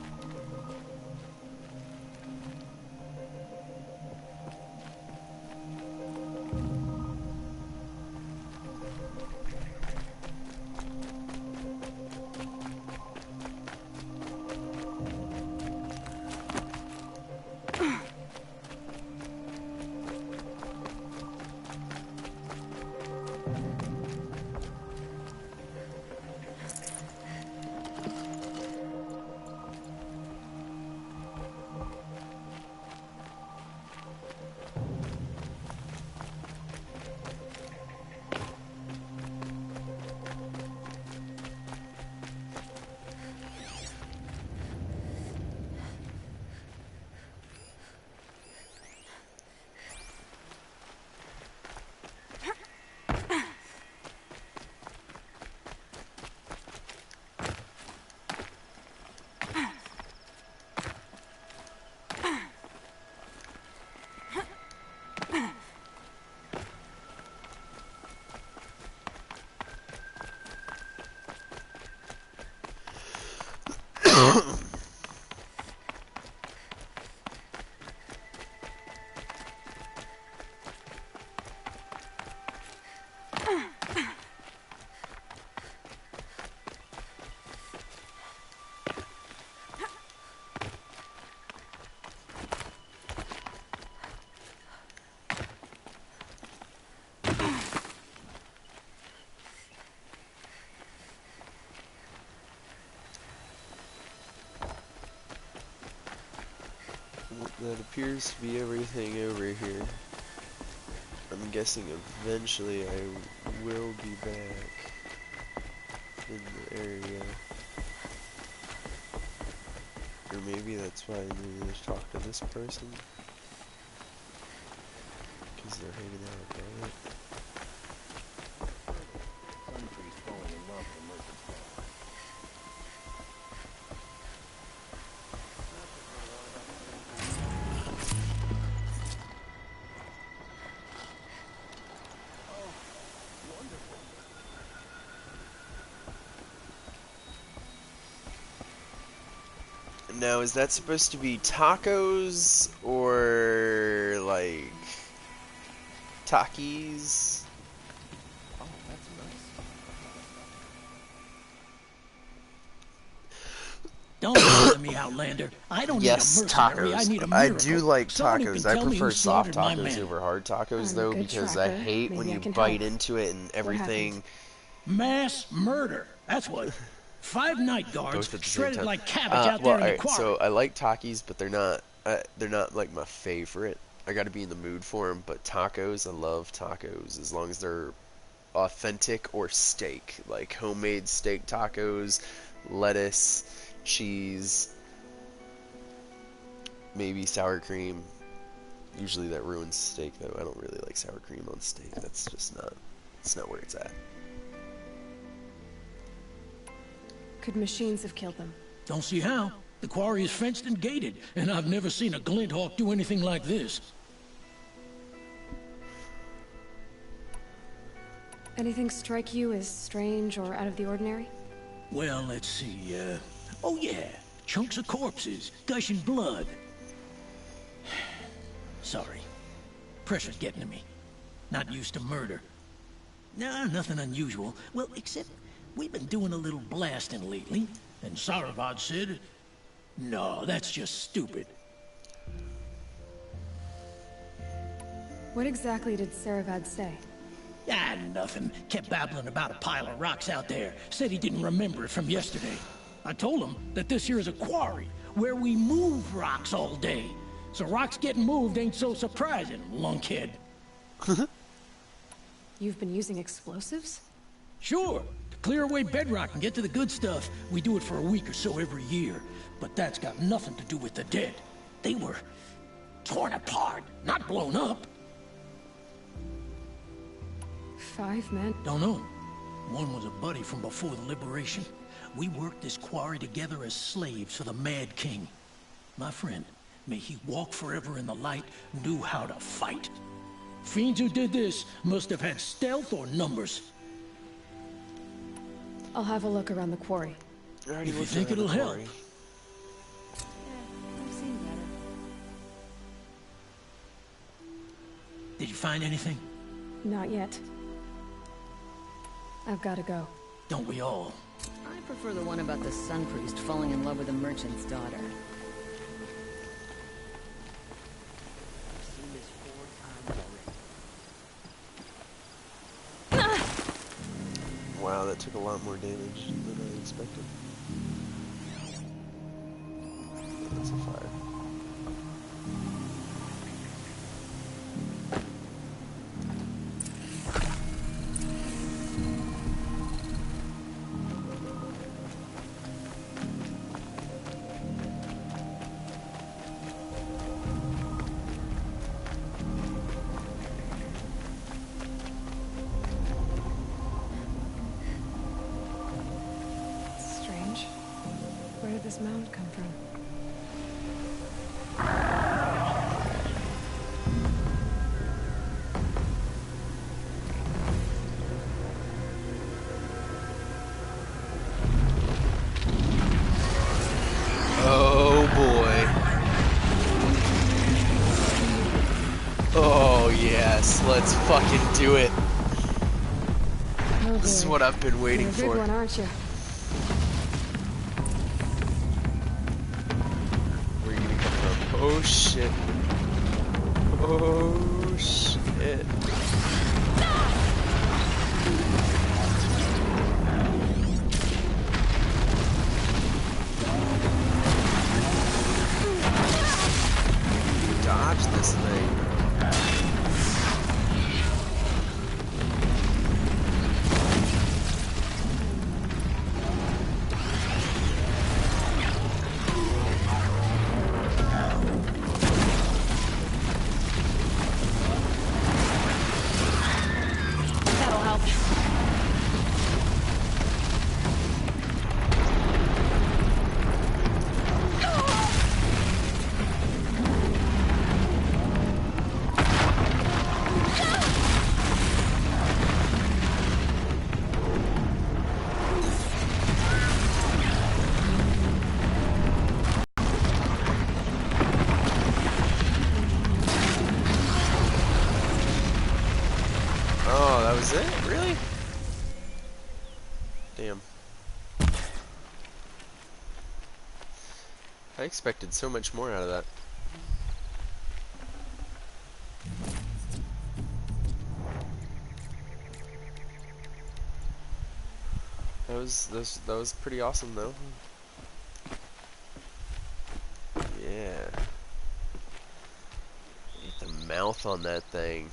That appears to be everything over here. I'm guessing eventually I will be back in the area. Or maybe that's why I needed to talk to this person. Because they're hanging out, right? Somebody's falling in love with Mercy. Now, is that supposed to be tacos or like Takis? Oh, that's nice. Don't bother me, Outlander. I don't need a mercenary. Tacos. I need a I miracle. do like Someone who tacos. can I tell me prefer who soft slaughtered my tacos men. over hard tacos, I'm a though, good because I tracker. hate Maybe when I you can bite help. into it and everything. Mass murder. That's what. 5 night guards Both at the same shredded time. like cabbage out there in the alright, quarry. so I like Takis, but they're not like my favorite. I got to be in the mood for them. But tacos, I love tacos as long as they're authentic or steak, like homemade steak tacos, lettuce, cheese, maybe sour cream. Usually that ruins steak, though. I don't really like sour cream on steak. That's just not. It's not where it's at. Could machines have killed them? Don't see how. The quarry is fenced and gated, and I've never seen a glint hawk do anything like this. Anything strike you as strange or out of the ordinary? Well, let's see, oh yeah, chunks of corpses, gushing blood. Sorry. Pressure's getting to me. Not used to murder. Nah, nothing unusual. Well, except we've been doing a little blasting lately, and Saravad said, no, that's just stupid. What exactly did Saravad say? Ah, nothing. Kept babbling about a pile of rocks out there. Said he didn't remember it from yesterday. I told him that this here is a quarry, where we move rocks all day. So rocks getting moved ain't so surprising, lunkhead. You've been using explosives? Sure. To clear away bedrock and get to the good stuff, we do it for a week or so every year. But that's got nothing to do with the dead. They were torn apart, not blown up. 5 men? Don't know. One was a buddy from before the liberation. We worked this quarry together as slaves for the Mad King. My friend, may he walk forever in the light, knew how to fight. Fiends who did this must have had stealth or numbers. I'll have a look around the quarry. If you think it'll help. I've seen better. Did you find anything? Not yet. I've got to go. Don't we all? I prefer the one about the sun priest falling in love with a merchant's daughter. Wow, that took a lot more damage than I expected. That's a fire. Where did this mound come from? Oh boy. Oh yes, let's fucking do it. Oh, this is what I've been waiting for. You're a big one, aren't you? Oh shit. Oh shit. Dodge this thing. Was it? Really? Damn. I expected so much more out of that. That was pretty awesome though. Yeah. Get the mouth on that thing.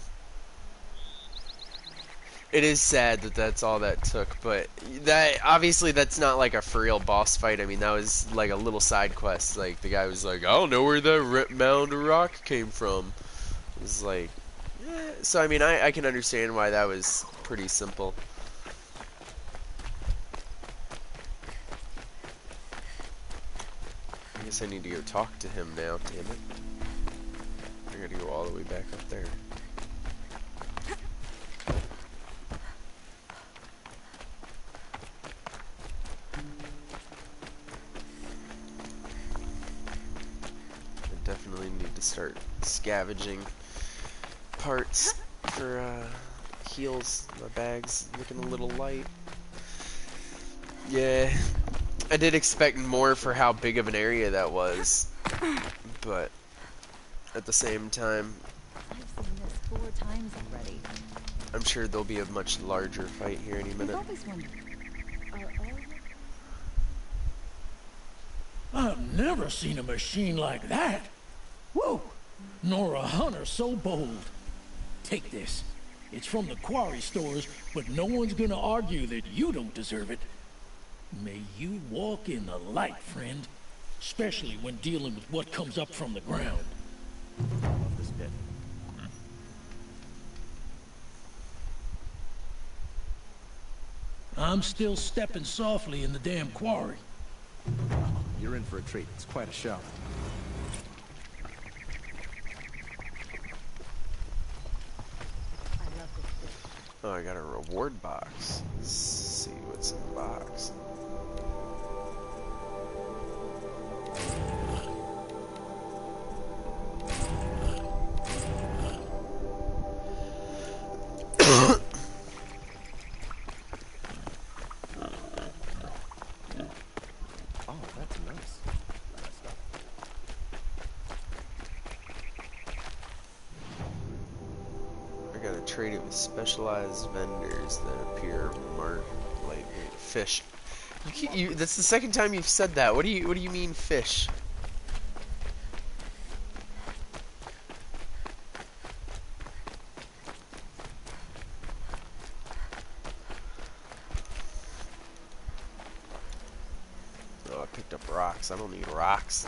It is sad that that's all that took, but that obviously that's not like a for real boss fight. I mean, that was like a little side quest. Like the guy was like, "I don't know where that mound of rock came from." It was like, yeah. So I mean, I can understand why that was pretty simple. I guess I need to go talk to him now. Damn it! I gotta go all the way back up there. Definitely need to start scavenging parts for heals. My bag's looking a little light. Yeah, I did expect more for how big of an area that was, but at the same time, I've seen this 4 times already. I'm sure there'll be a much larger fight here any minute. I've never seen a machine like that. Whoa! Nor a hunter so bold. Take this. It's from the quarry stores, but no one's gonna argue that you don't deserve it. May you walk in the light, friend. Especially when dealing with what comes up from the ground. I love this bit. I'm still stepping softly in the damn quarry. You're in for a treat. It's quite a show. Oh, I got a reward box. Let's see what's in the box. Oh, that's nice. I gotta trade it with specialized vendors that appear marked like fish. That's the second time you've said that. What do you mean fish? Oh, I picked up rocks. I don't need rocks.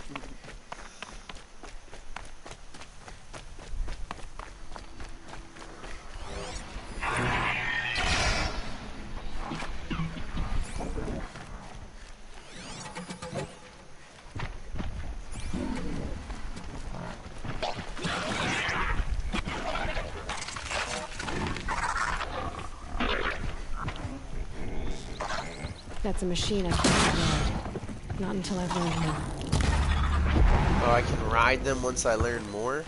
That's a machine I can't ride. Not until I've learned more. Oh, I can ride them once I learn more?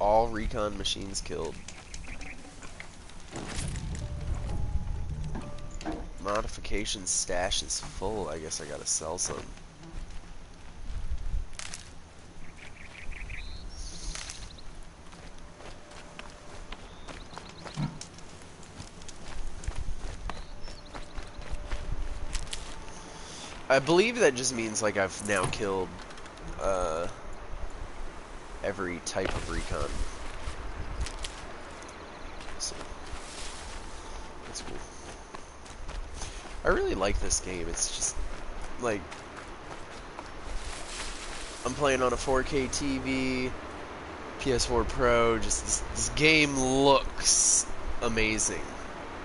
All recon machines killed. Modification stash is full. I guess I gotta sell some. I believe that just means like I've now killed every type of recon. So that's cool. I really like this game. It's just like I'm playing on a 4K TV, PS4 Pro. Just this game looks amazing.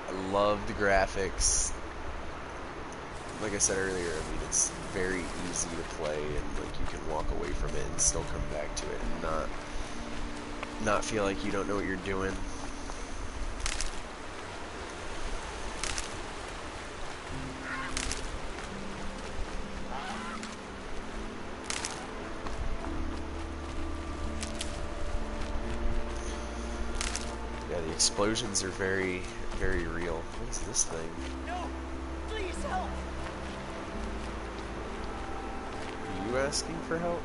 I love the graphics. Like I said earlier, I mean, it's very easy to play, and like you can walk away from it and still come back to it, and not feel like you don't know what you're doing. Yeah, the explosions are very, very real. What is this thing? No! Please help! Are you asking for help?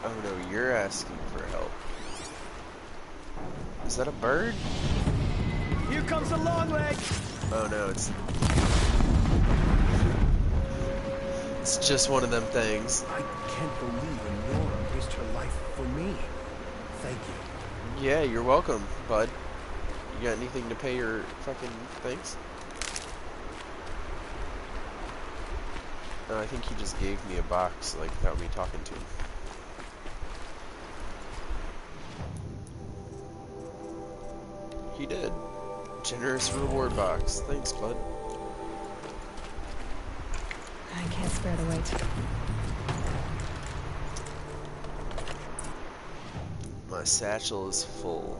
Oh no, you're asking for help. Is that a bird? Here comes a long leg! Oh no, it's just one of them things. I can't believe Nora risked her life for me. Thank you. Yeah, you're welcome, bud. You got anything to pay your fucking thanks? I think he just gave me a box, like, without me talking to him. He did. Generous reward box. Thanks, bud. I can't spare the wait. My satchel is full.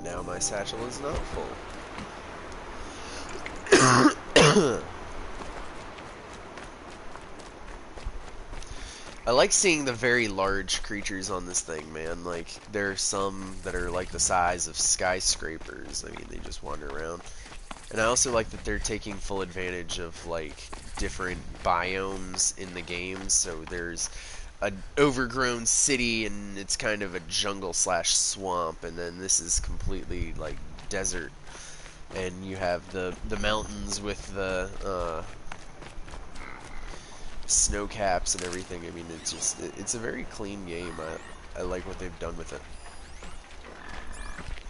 Now my satchel is not full. I like seeing the very large creatures on this thing, man. Like, there are some that are like the size of skyscrapers. I mean, they just wander around. And I also like that they're taking full advantage of, like, different biomes in the game. So there's an overgrown city, and it's kind of a jungle slash swamp. And then this is completely, like, desert. And you have the mountains with the, snow caps and everything. I mean, it's just, it's a very clean game. I like what they've done with it.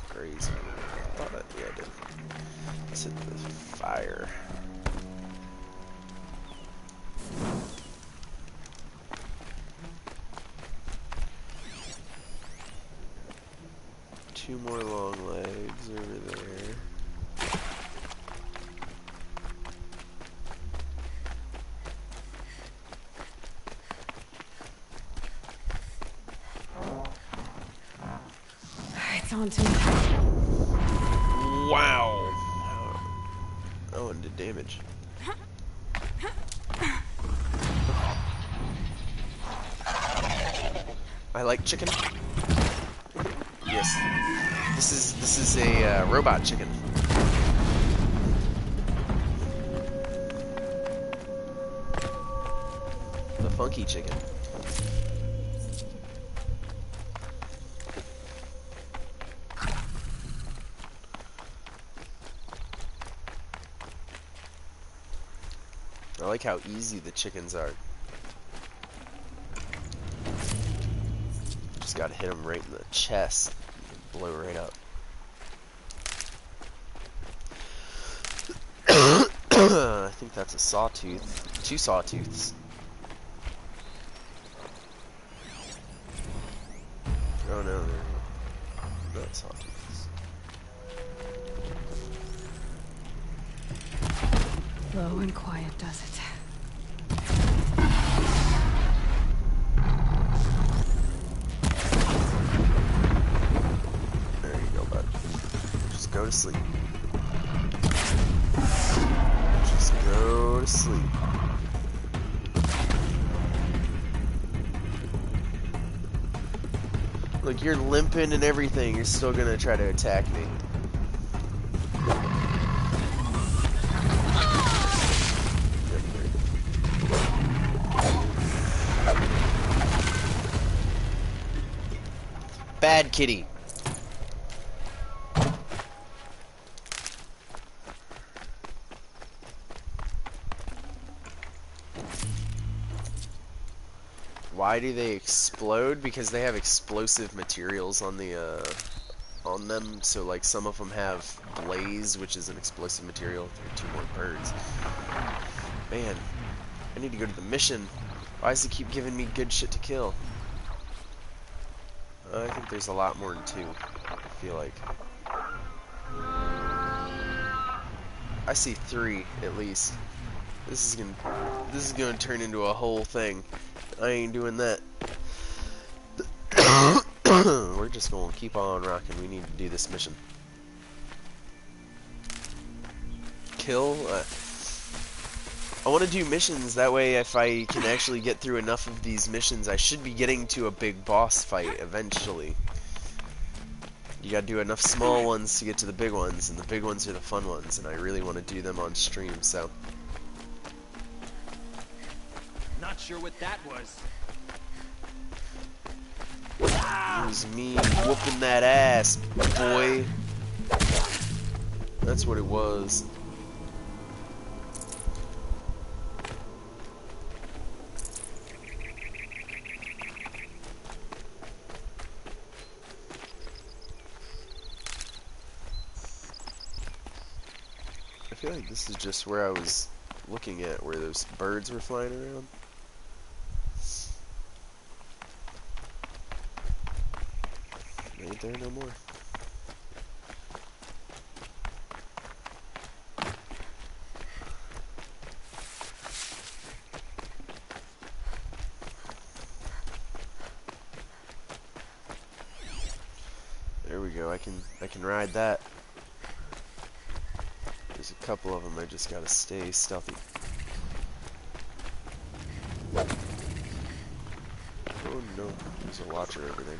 Crazy. I thought yeah, I did. Let's hit the fire. Two more long legs over there. It's on to me. Wow. Oh, and did damage. I like chicken. Yes. This is a robot chicken. The funky chicken. I like how easy the chickens are. Just gotta hit them right in the chest. Blow right up. I think that's a sawtooth. Two sawtooths. Oh no, they're not sawtooths. Low and quiet does it. There you go, bud. Just go to sleep. Just go to sleep. Look, you're limping and everything. You're still gonna try to attack me. Bad kitty. Why do they explode? Because they have explosive materials on the on them. So like some of them have blaze, which is an explosive material. There are two more birds. Man, I need to go to the mission. Why does it keep giving me good shit to kill? I think there's a lot more than two, I feel like. I see three, at least. This is gonna turn into a whole thing. I ain't doing that. We're just gonna keep on rocking. We need to do this mission. Kill? I want to do missions, that way if I can actually get through enough of these missions, I should be getting to a big boss fight eventually. you gotta do enough small ones to get to the big ones, and the big ones are the fun ones, and I really want to do them on stream, so. Not sure what that was. It was me whooping that ass, boy. That's what it was. I feel like this is just where I was looking at, where those birds were flying around. Ain't there no more. There we go. I can ride that. There's a couple of them. I just gotta stay stealthy. Oh no, there's a watcher over there.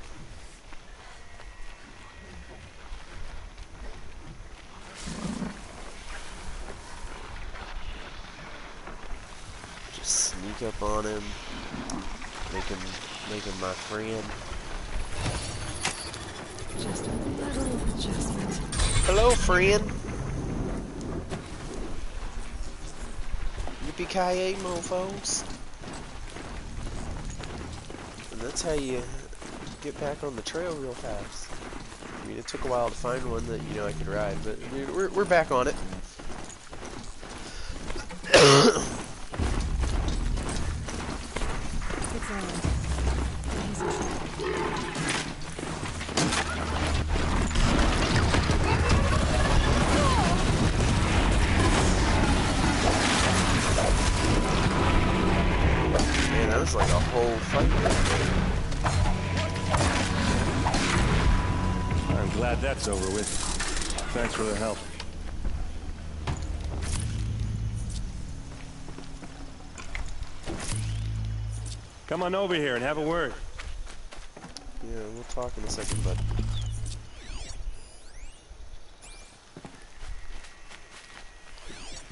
Just sneak up on him, make him my friend. Just a little adjustment. Hello, friend. Yippee-ki-yay, mofos. And that's how you get back on the trail real fast. I mean, it took a while to find one that, you know, I could ride, but we're back on it. It's Erland. He's in trouble. Man, that was like a whole fight. I'm glad that's over with. Thanks for the help. Come on over here and have a word. Yeah, we'll talk in a second, bud.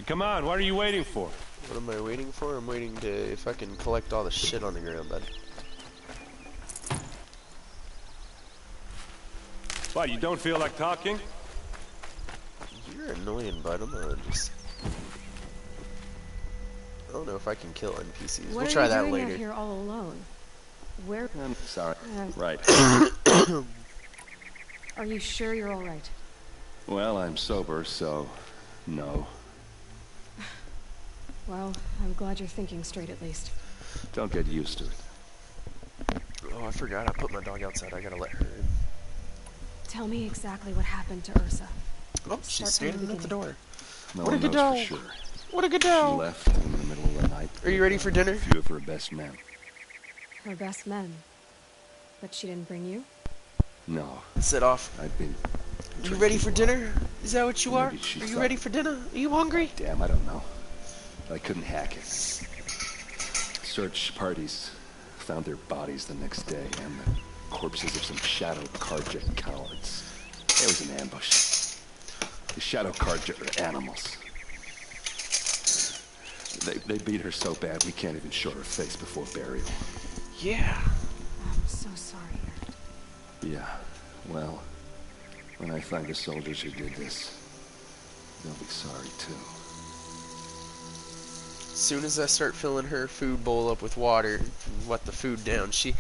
Come on, what are you waiting for? What am I waiting for? I'm waiting to, if I can collect all the shit on the ground, bud. What, you don't feel like talking? You're annoying, bud. I'm gonna just... I don't know if I can kill NPCs. We'll try that later. What are you doing out here all alone? Where... I'm sorry. Right. Are you sure you're all right? Well, I'm sober, so... no. Well, I'm glad you're thinking straight at least. Don't get used to it. Oh, I forgot. I put my dog outside. I gotta let her in. Tell me exactly what happened to Ursa. Oh, she's standing at the door. No What a one good knows dog. for sure. What a good She dog. left in the middle of the night. Are you ready for dinner? A few of her best men. Her best men. But she didn't bring you? No. Set off. I've been... You ready for dinner? Is that what you are? Maybe she Are you thought- ready for dinner? Are you hungry? Damn, I don't know. I couldn't hack it. Search parties found their bodies the next day and the corpses of some Shadow Carja cowards. It was an ambush. The Shadow Carja are animals. They beat her so bad we can't even show her face before burial. Yeah. I'm so sorry, Erland. Yeah, well, when I find the soldiers who did this, they'll be sorry too. As soon as I start filling her food bowl up with water, let the food down, she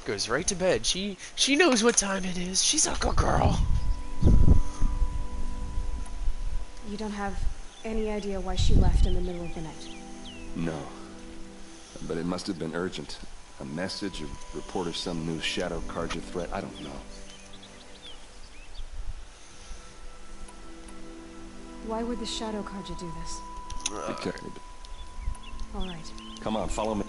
goes right to bed. She knows what time it is. She's a good girl. You don't have any idea why she left in the middle of the night? No. But it must have been urgent. A message, a report of some new Shadow Carja threat, I don't know. Why would the Shadow Carja do this? Okay. All right. Come on, follow me.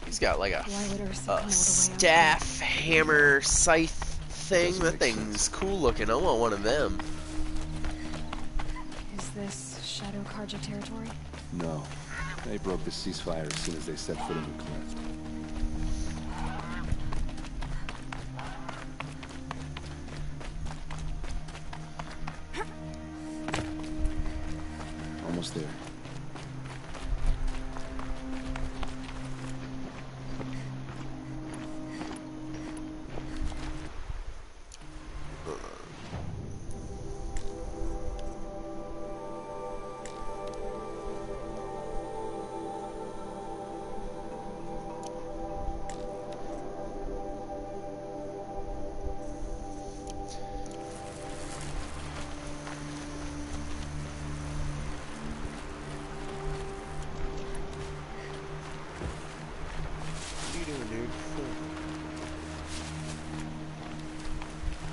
He's got like a Why would Ursa come all the way out staff, hammer, scythe thing. That thing's cool looking. I want one of them. Is this Shadow Carja Carja territory? No. They broke the ceasefire as soon as they set foot in the cleft. Almost there.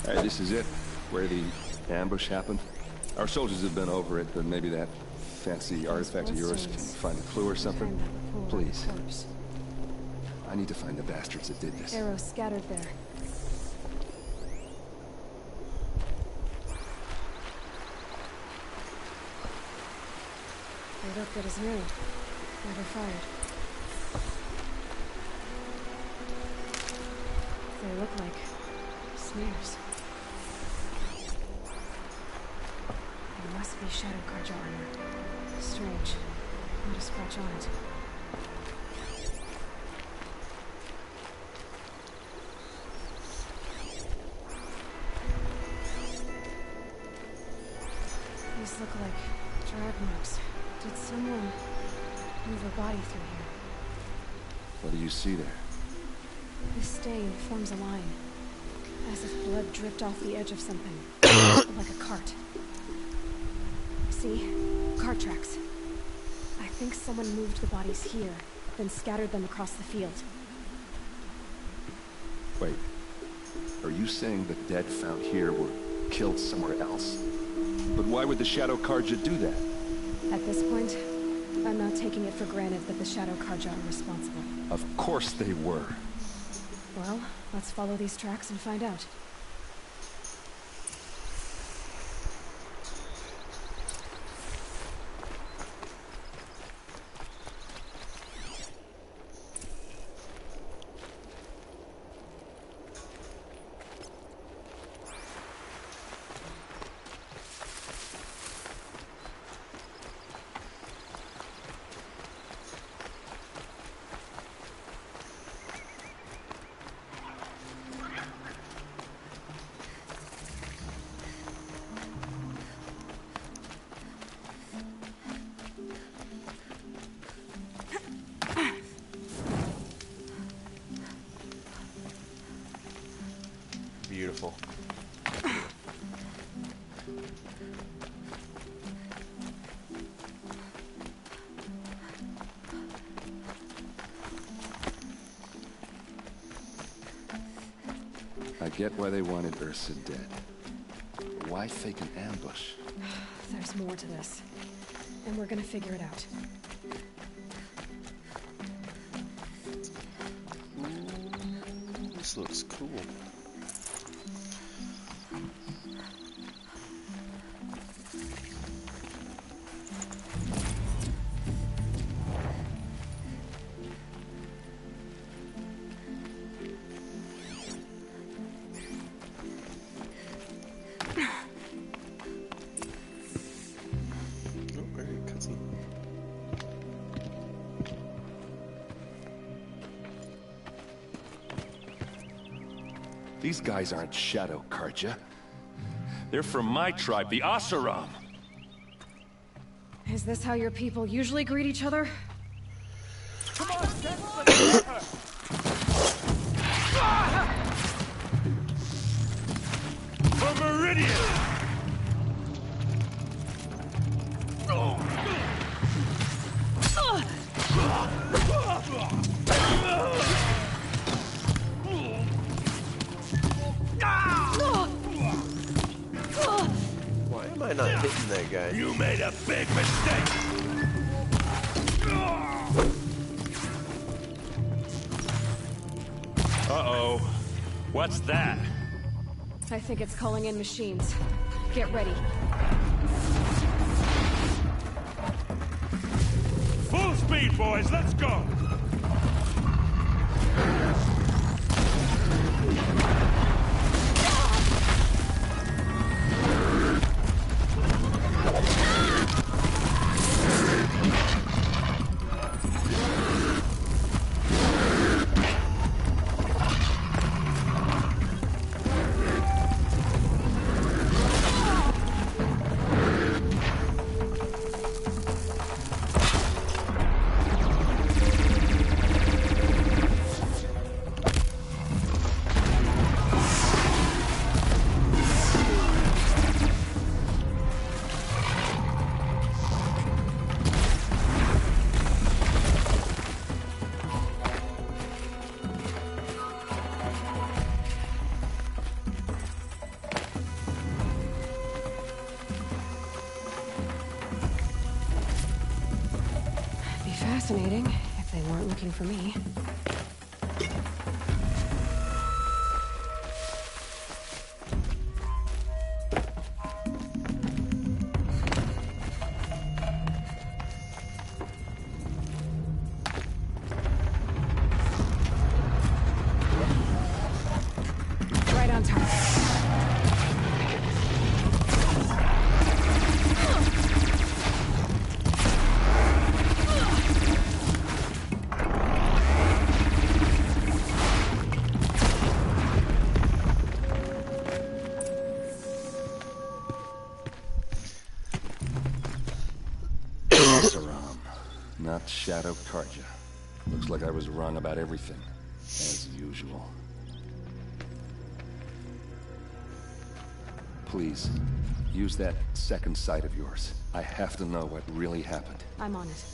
Alright, this is it. Where the ambush happened. Our soldiers have been over it, but maybe that fancy artifact of yours can find a clue or something. Please. I need to find the bastards that did this. Arrows scattered there. They look good as new. Never fired. They look like smears. It must be Shadow Carja armor. Strange. Not a scratch on it. These look like drag marks. Did someone move a body through here? What do you see there? This stain forms a line, as if blood dripped off the edge of something, like a cart. See? Cart tracks. I think someone moved the bodies here, then scattered them across the field. Wait. Are you saying the dead found here were killed somewhere else? But why would the Shadow Carja do that? At this point, I'm not taking it for granted that the Shadow Carja are responsible. Of course they were. Well, let's follow these tracks and find out. Beautiful. I get why they wanted Ursa dead. But why fake an ambush? There's more to this, and we're gonna figure it out. This looks cool. These guys aren't Shadow Carja. They're from my tribe, the Oseram. Is this how your people usually greet each other? Come on, Seth, let's get her. For Meridian! Why am I not hitting that guy? You made a big mistake! Uh-oh. What's that? I think it's calling in machines. Get ready. speed, boys. Let's go. Fascinating, if they weren't looking for me. Right on target. Not Shadow Carja. Looks like I was wrong about everything, as usual. Please, use that second sight of yours. I have to know what really happened. I'm on it.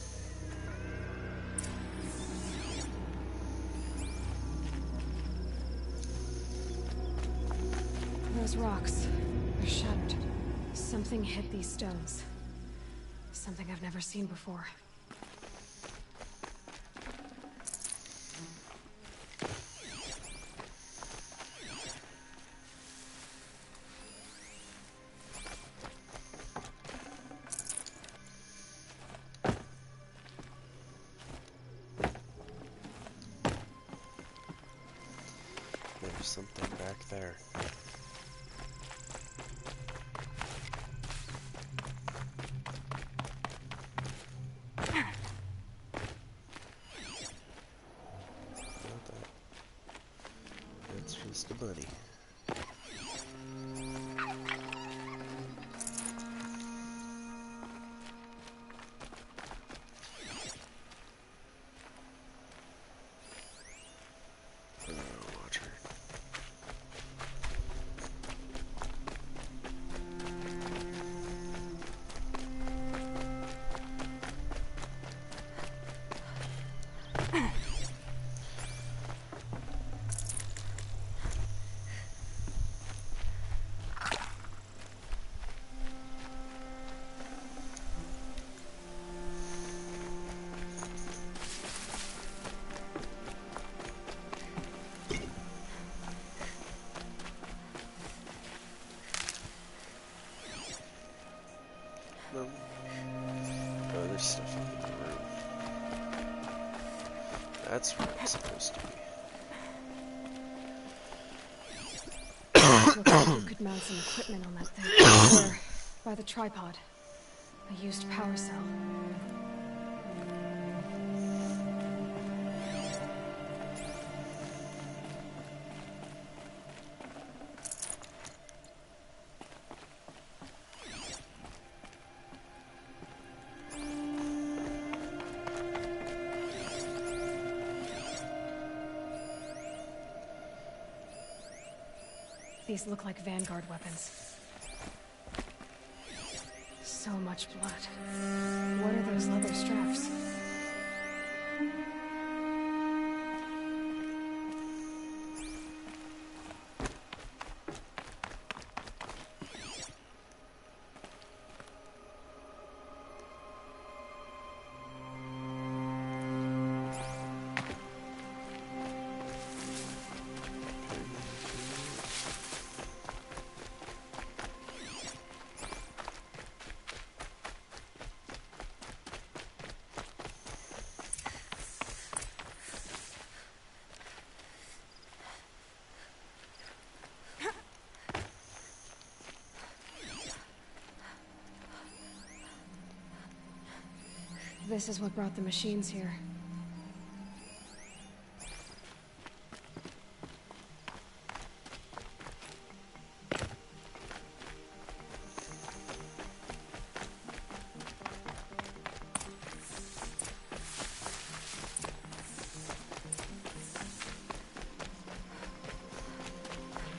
Those rocks, they're shattered. Something hit these stones. Something I've never seen before. There's something back there. It's just a bunny. No. Oh, there's stuff in the room. That's where it's supposed to be. Looks like you could mount some equipment on that thing. There, by the tripod. A used power cell. These look like Vanguard weapons. So much blood. What are those leather straps? This is what brought the machines here.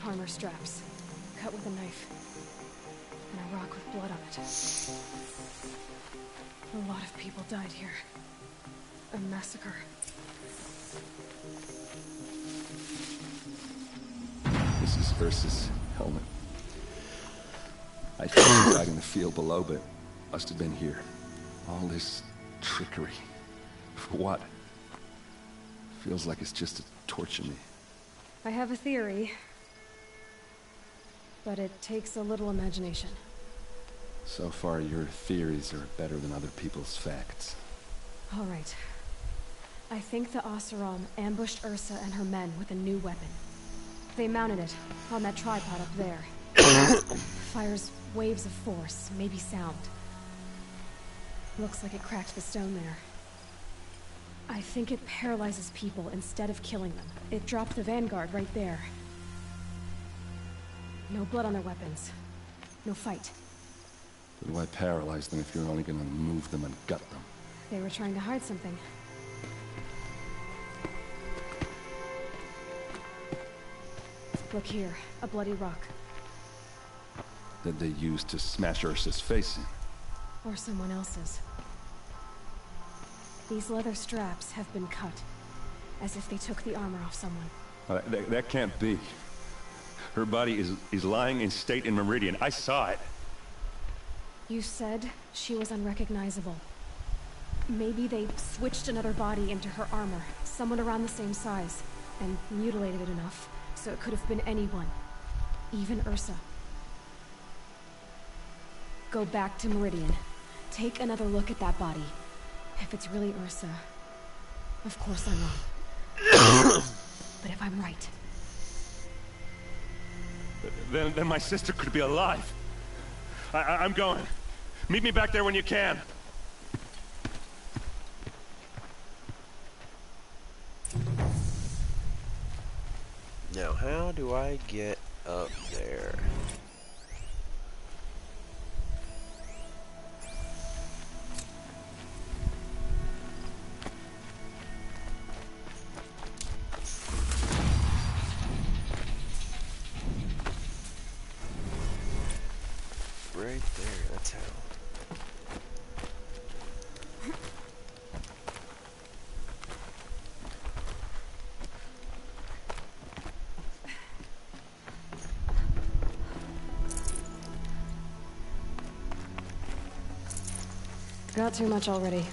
Armor straps, cut with a knife, and a rock with blood on it. A lot of people died here. A massacre. This is Ursa's helmet. I found it out in the field below, but must have been here. All this trickery. For what? Feels like it's just to torture me. I have a theory, but it takes a little imagination. So far, your theories are better than other people's facts. All right. I think the Oseram ambushed Ursa and her men with a new weapon. They mounted it on that tripod up there. Fires waves of force, maybe sound. Looks like it cracked the stone there. I think it paralyzes people instead of killing them. It dropped the Vanguard right there. No blood on their weapons. No fight. But why paralyze them if you're only gonna move them and gut them? They were trying to hide something. Look here, a bloody rock. That they used to smash Ursa's face in. Or someone else's. These leather straps have been cut, as if they took the armor off someone. That can't be. Her body is lying in state in Meridian. I saw it. You said she was unrecognizable. Maybe they switched another body into her armor, someone around the same size, and mutilated it enough, so it could have been anyone. Even Ursa. Go back to Meridian. Take another look at that body. If it's really Ursa, of course I'm wrong. But if I'm right... Then my sister could be alive. I'm going. Meet me back there when you can. Now, how do I get up there? Right there, that's how. Got too much already.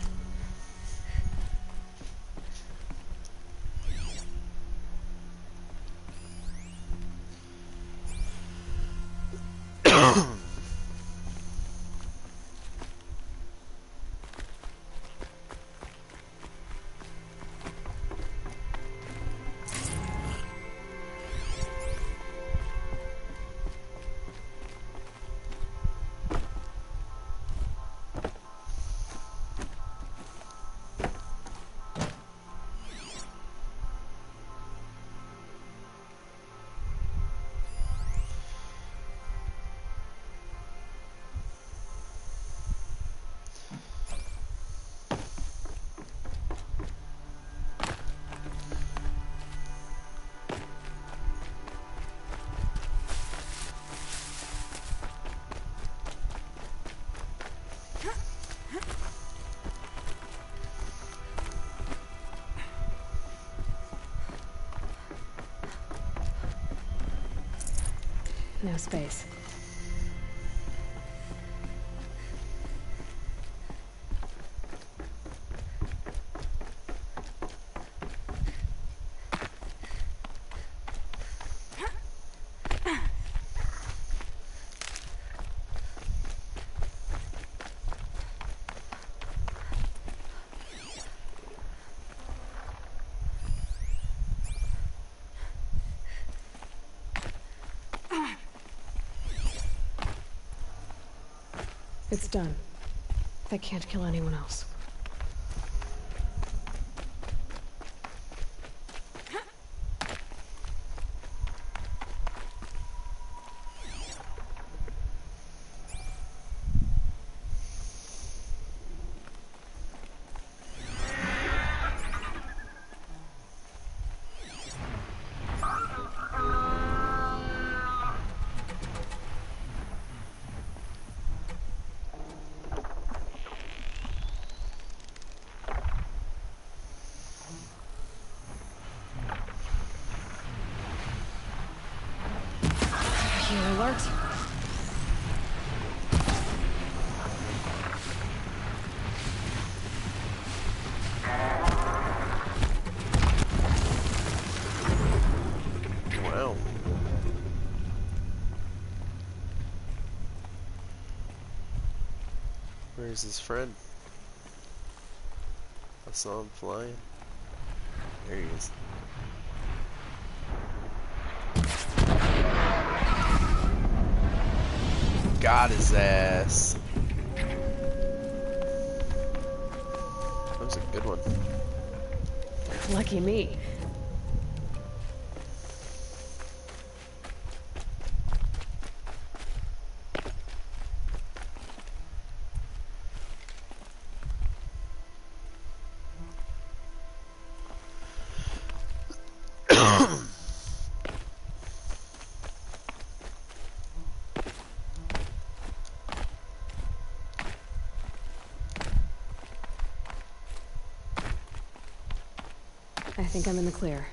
No space. It's done. They can't kill anyone else. alert. Wow. Where's his friend? I saw him flying. There he is. Got his ass. That was a good one. Lucky me. I think I'm in the clear.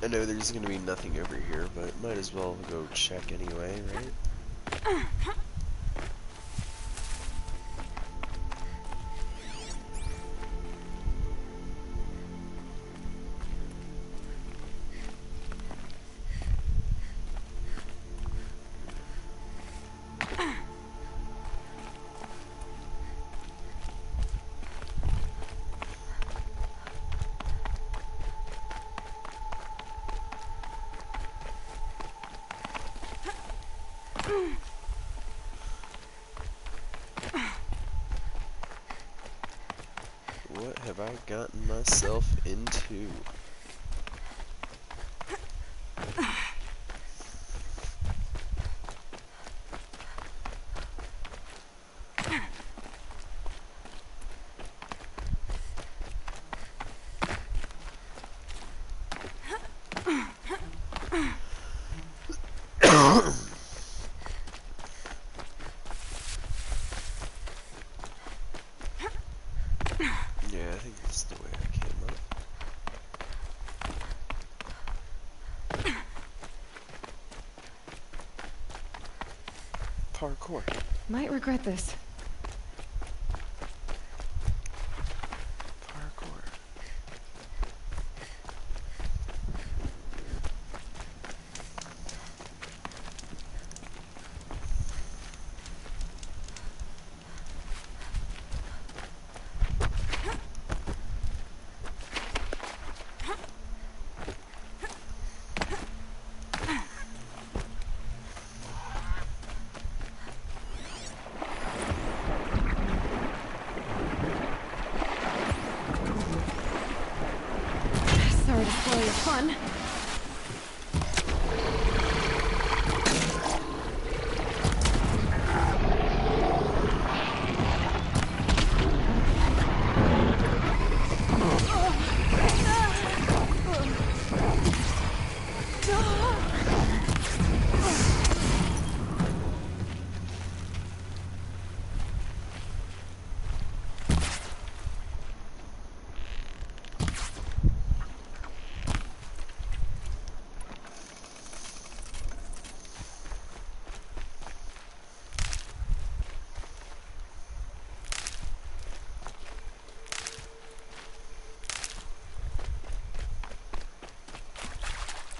I know there's gonna be nothing over here, but might as well go check anyway, right? What have I gotten myself into? Yeah, I think that's the way I came up. Parkour. Might regret this. Parkour. Sorry to spoil your fun.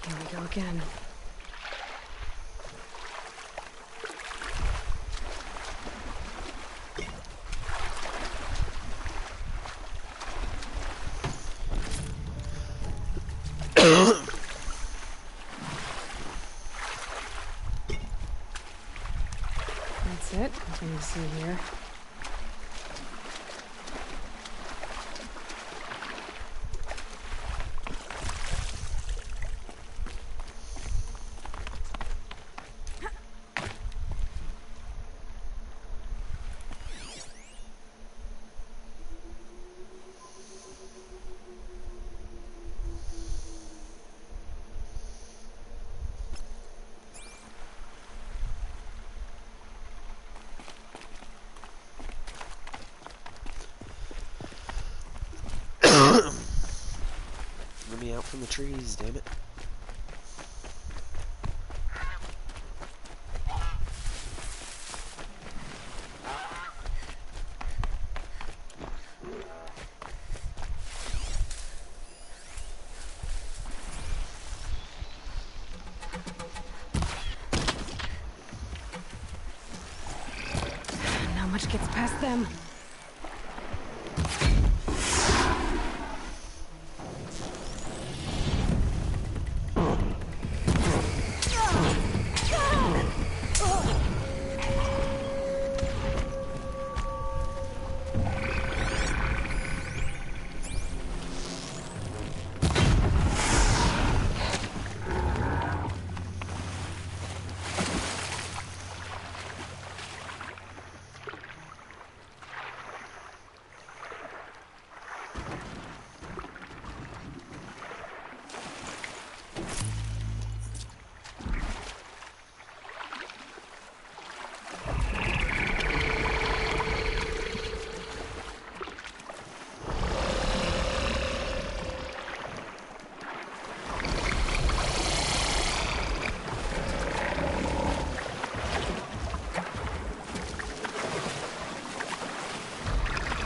Here we go again. Nothing to see here. Let me out from the trees, damn it. Not much gets past them.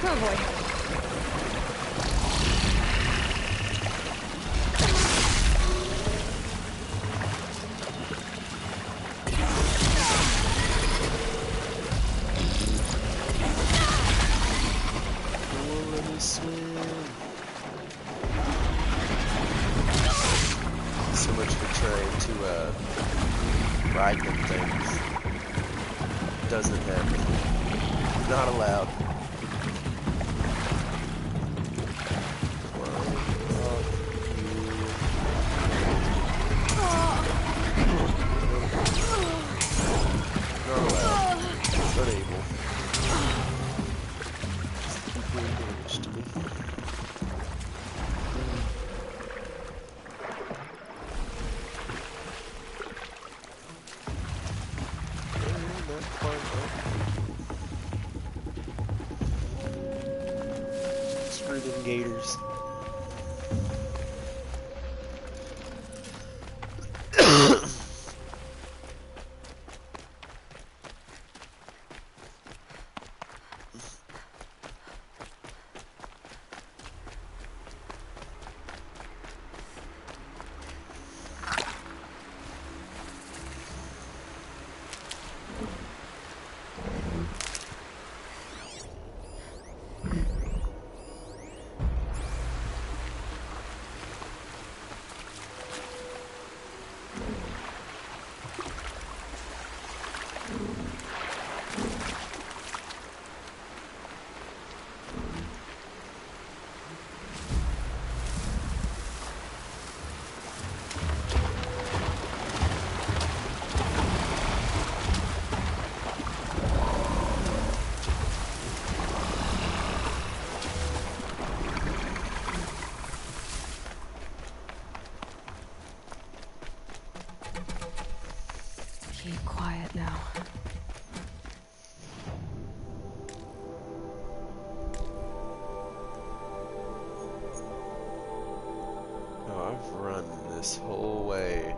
Oh boy. So much for trying to ride them things. Doesn't happen. Not allowed. Screw them gators. Keep quiet now. Oh, I've run this whole way.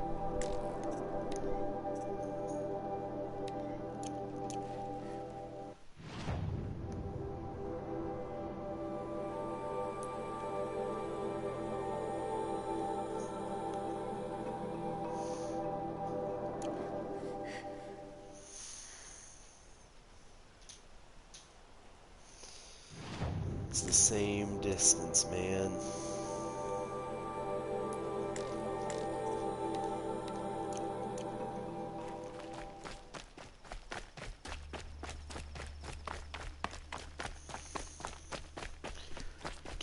It's the same distance, man.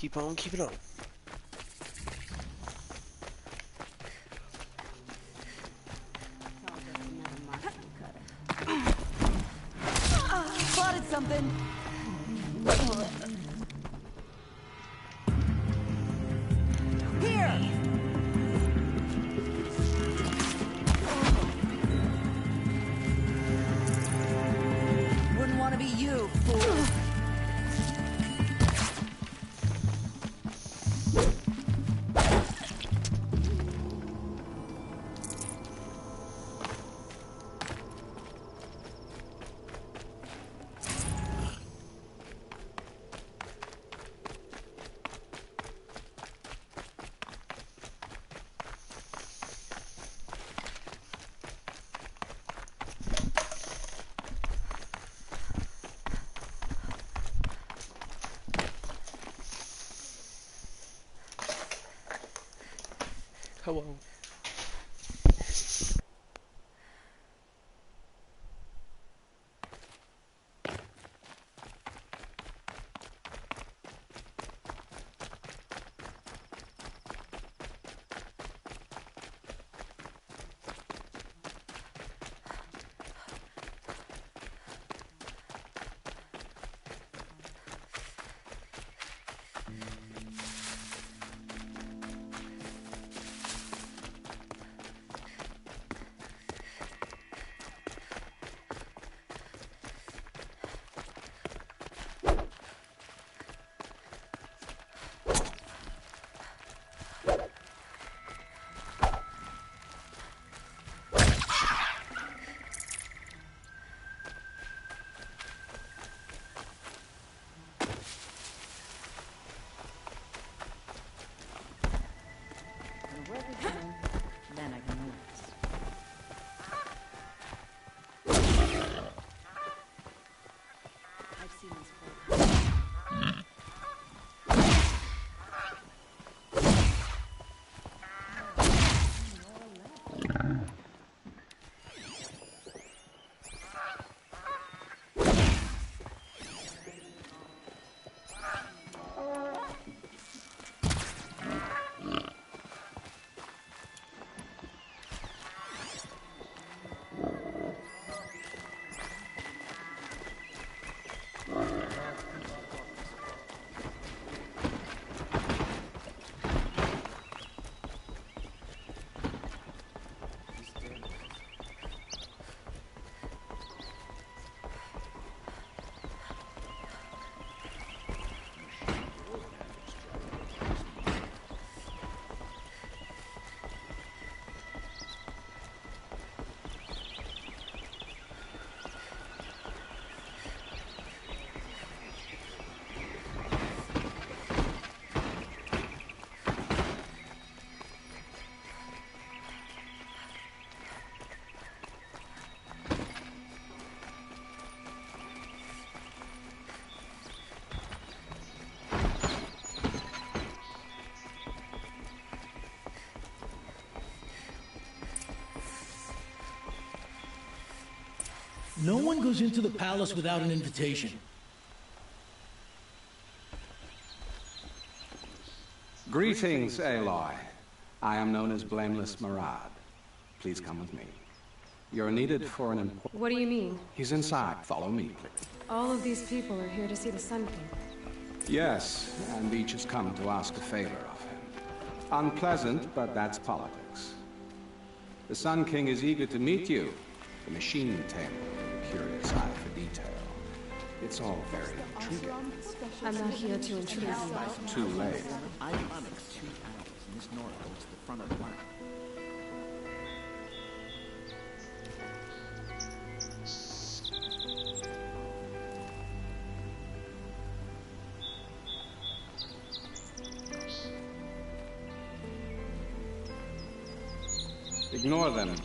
Keep on, keep it on. Spotted something. Here. Wouldn't want to be you, fool. Hello. Then I can move I've seen this before. No one goes into the palace without an invitation. Greetings, Aloy. I am known as Blameless Marad. Please come with me. You're needed for an important... What do you mean? He's inside. Follow me, please. All of these people are here to see the Sun King. Yes, and each has come to ask a favor of him. Unpleasant, but that's politics. The Sun King is eager to meet you. The machine tamer, curious eye for detail. It's all very intriguing. I'm not here to intrude. Too late. Iconics 2 hours. Miss Nora goes to the front of the line. Ignore them.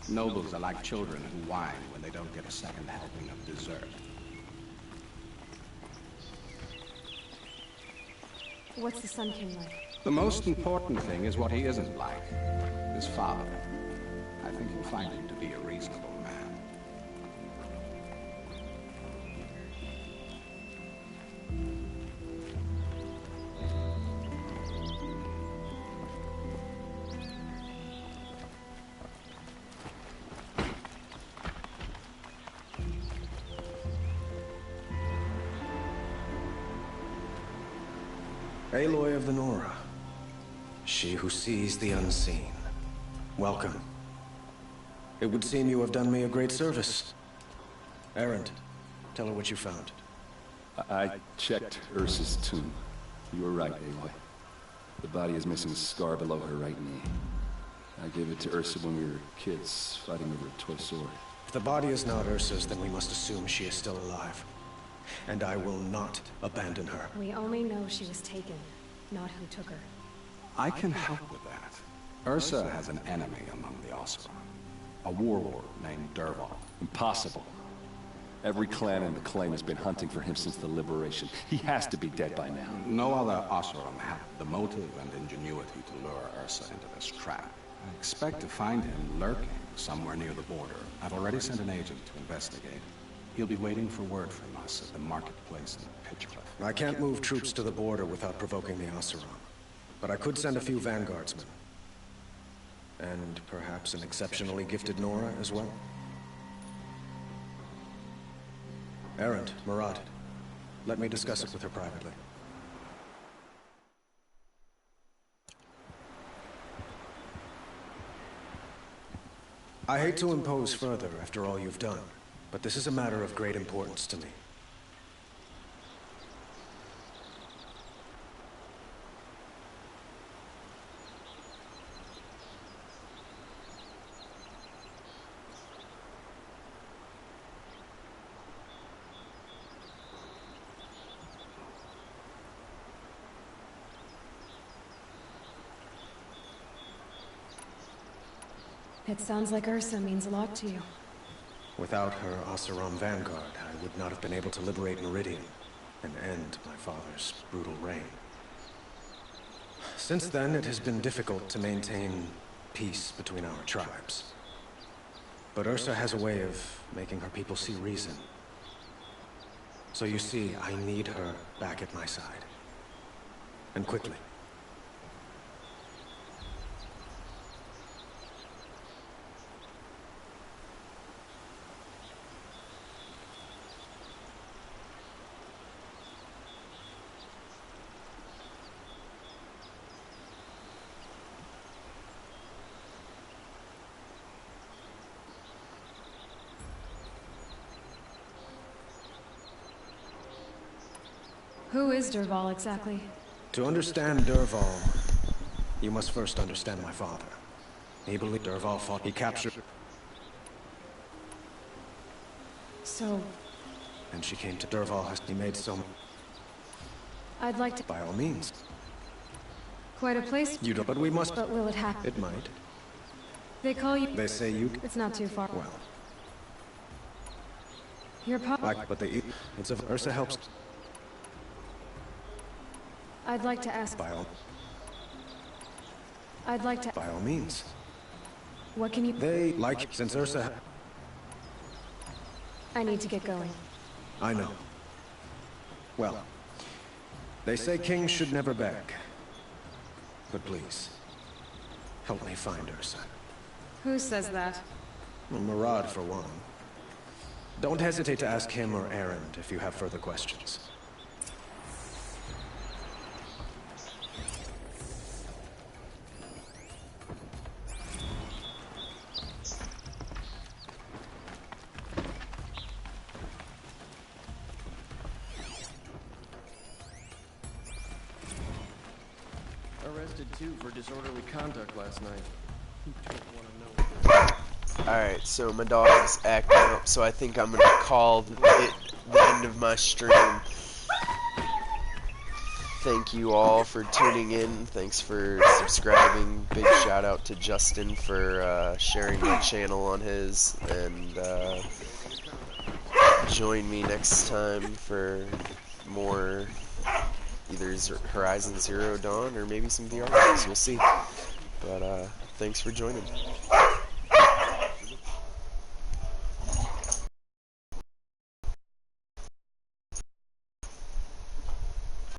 Nobles are like children who whine when they don't get a second helping of dessert. What's the Sun King like? The most important thing is what he isn't like. His father. I think you'll find him to be a reasonable man. Aloy of the Nora. She who sees the unseen. Welcome. It would seem you have done me a great service. Erend, tell her what you found. I checked Ursa's tomb. You were right, Aloy. The body is missing a scar below her right knee. I gave it to Ursa when we were kids, fighting over a toy sword. If the body is not Ursa's, then we must assume she is still alive. And I will not abandon her. We only know she was taken, not who took her. I can help with that. Ursa has an enemy among the Oseram. A warlord named Dervahl. Impossible. Every clan in the claim has been hunting for him since the liberation. He has to be dead by now. No other Oseram had the motive and ingenuity to lure Ursa into this trap. I expect to find him lurking somewhere near the border. I've already sent an agent to investigate. He'll be waiting for word from us at the marketplace in Pitchcliff. I can't move troops to the border without provoking the Oseram. But I could send a few vanguardsmen. And perhaps an exceptionally gifted Nora as well. Erend, Murad, let me discuss it with her privately. I hate to impose further after all you've done, but this is a matter of great importance to me. It sounds like Ursa means a lot to you. Without her Oseram vanguard, I would not have been able to liberate Meridian and end my father's brutal reign. Since then, it has been difficult to maintain peace between our tribes. But Ursa has a way of making her people see reason. So you see, I need her back at my side. And quickly. Who is Dervahl exactly? To understand Dervahl, you must first understand my father. He believed Dervahl fought. He captured. So... And she came to Dervahl. He made so... I'd like to... By all means. Quite a place... You don't... But we must... But will it happen? It might. They call you... They say you... It's not too far. Well... Your pop... But they... It's of... Ursa helps... I'd like to ask... By all... I'd like to... By all means. What can you... They like... Since Ursa... I need to get going. I know. Well... They say kings should never beg. But please... help me find Ursa. Who says that? Murad, for one. Don't hesitate to ask him or Erend if you have further questions. Arrested too for disorderly conduct last night. Who took one of Alright, so my dog's acting up, so I think I'm gonna call it the end of my stream. Thank you all for tuning in. Thanks for subscribing. Big shout out to Justin for sharing my channel on his. And join me next time for more either Horizon Zero Dawn or maybe some VR games. We'll see. But thanks for joining.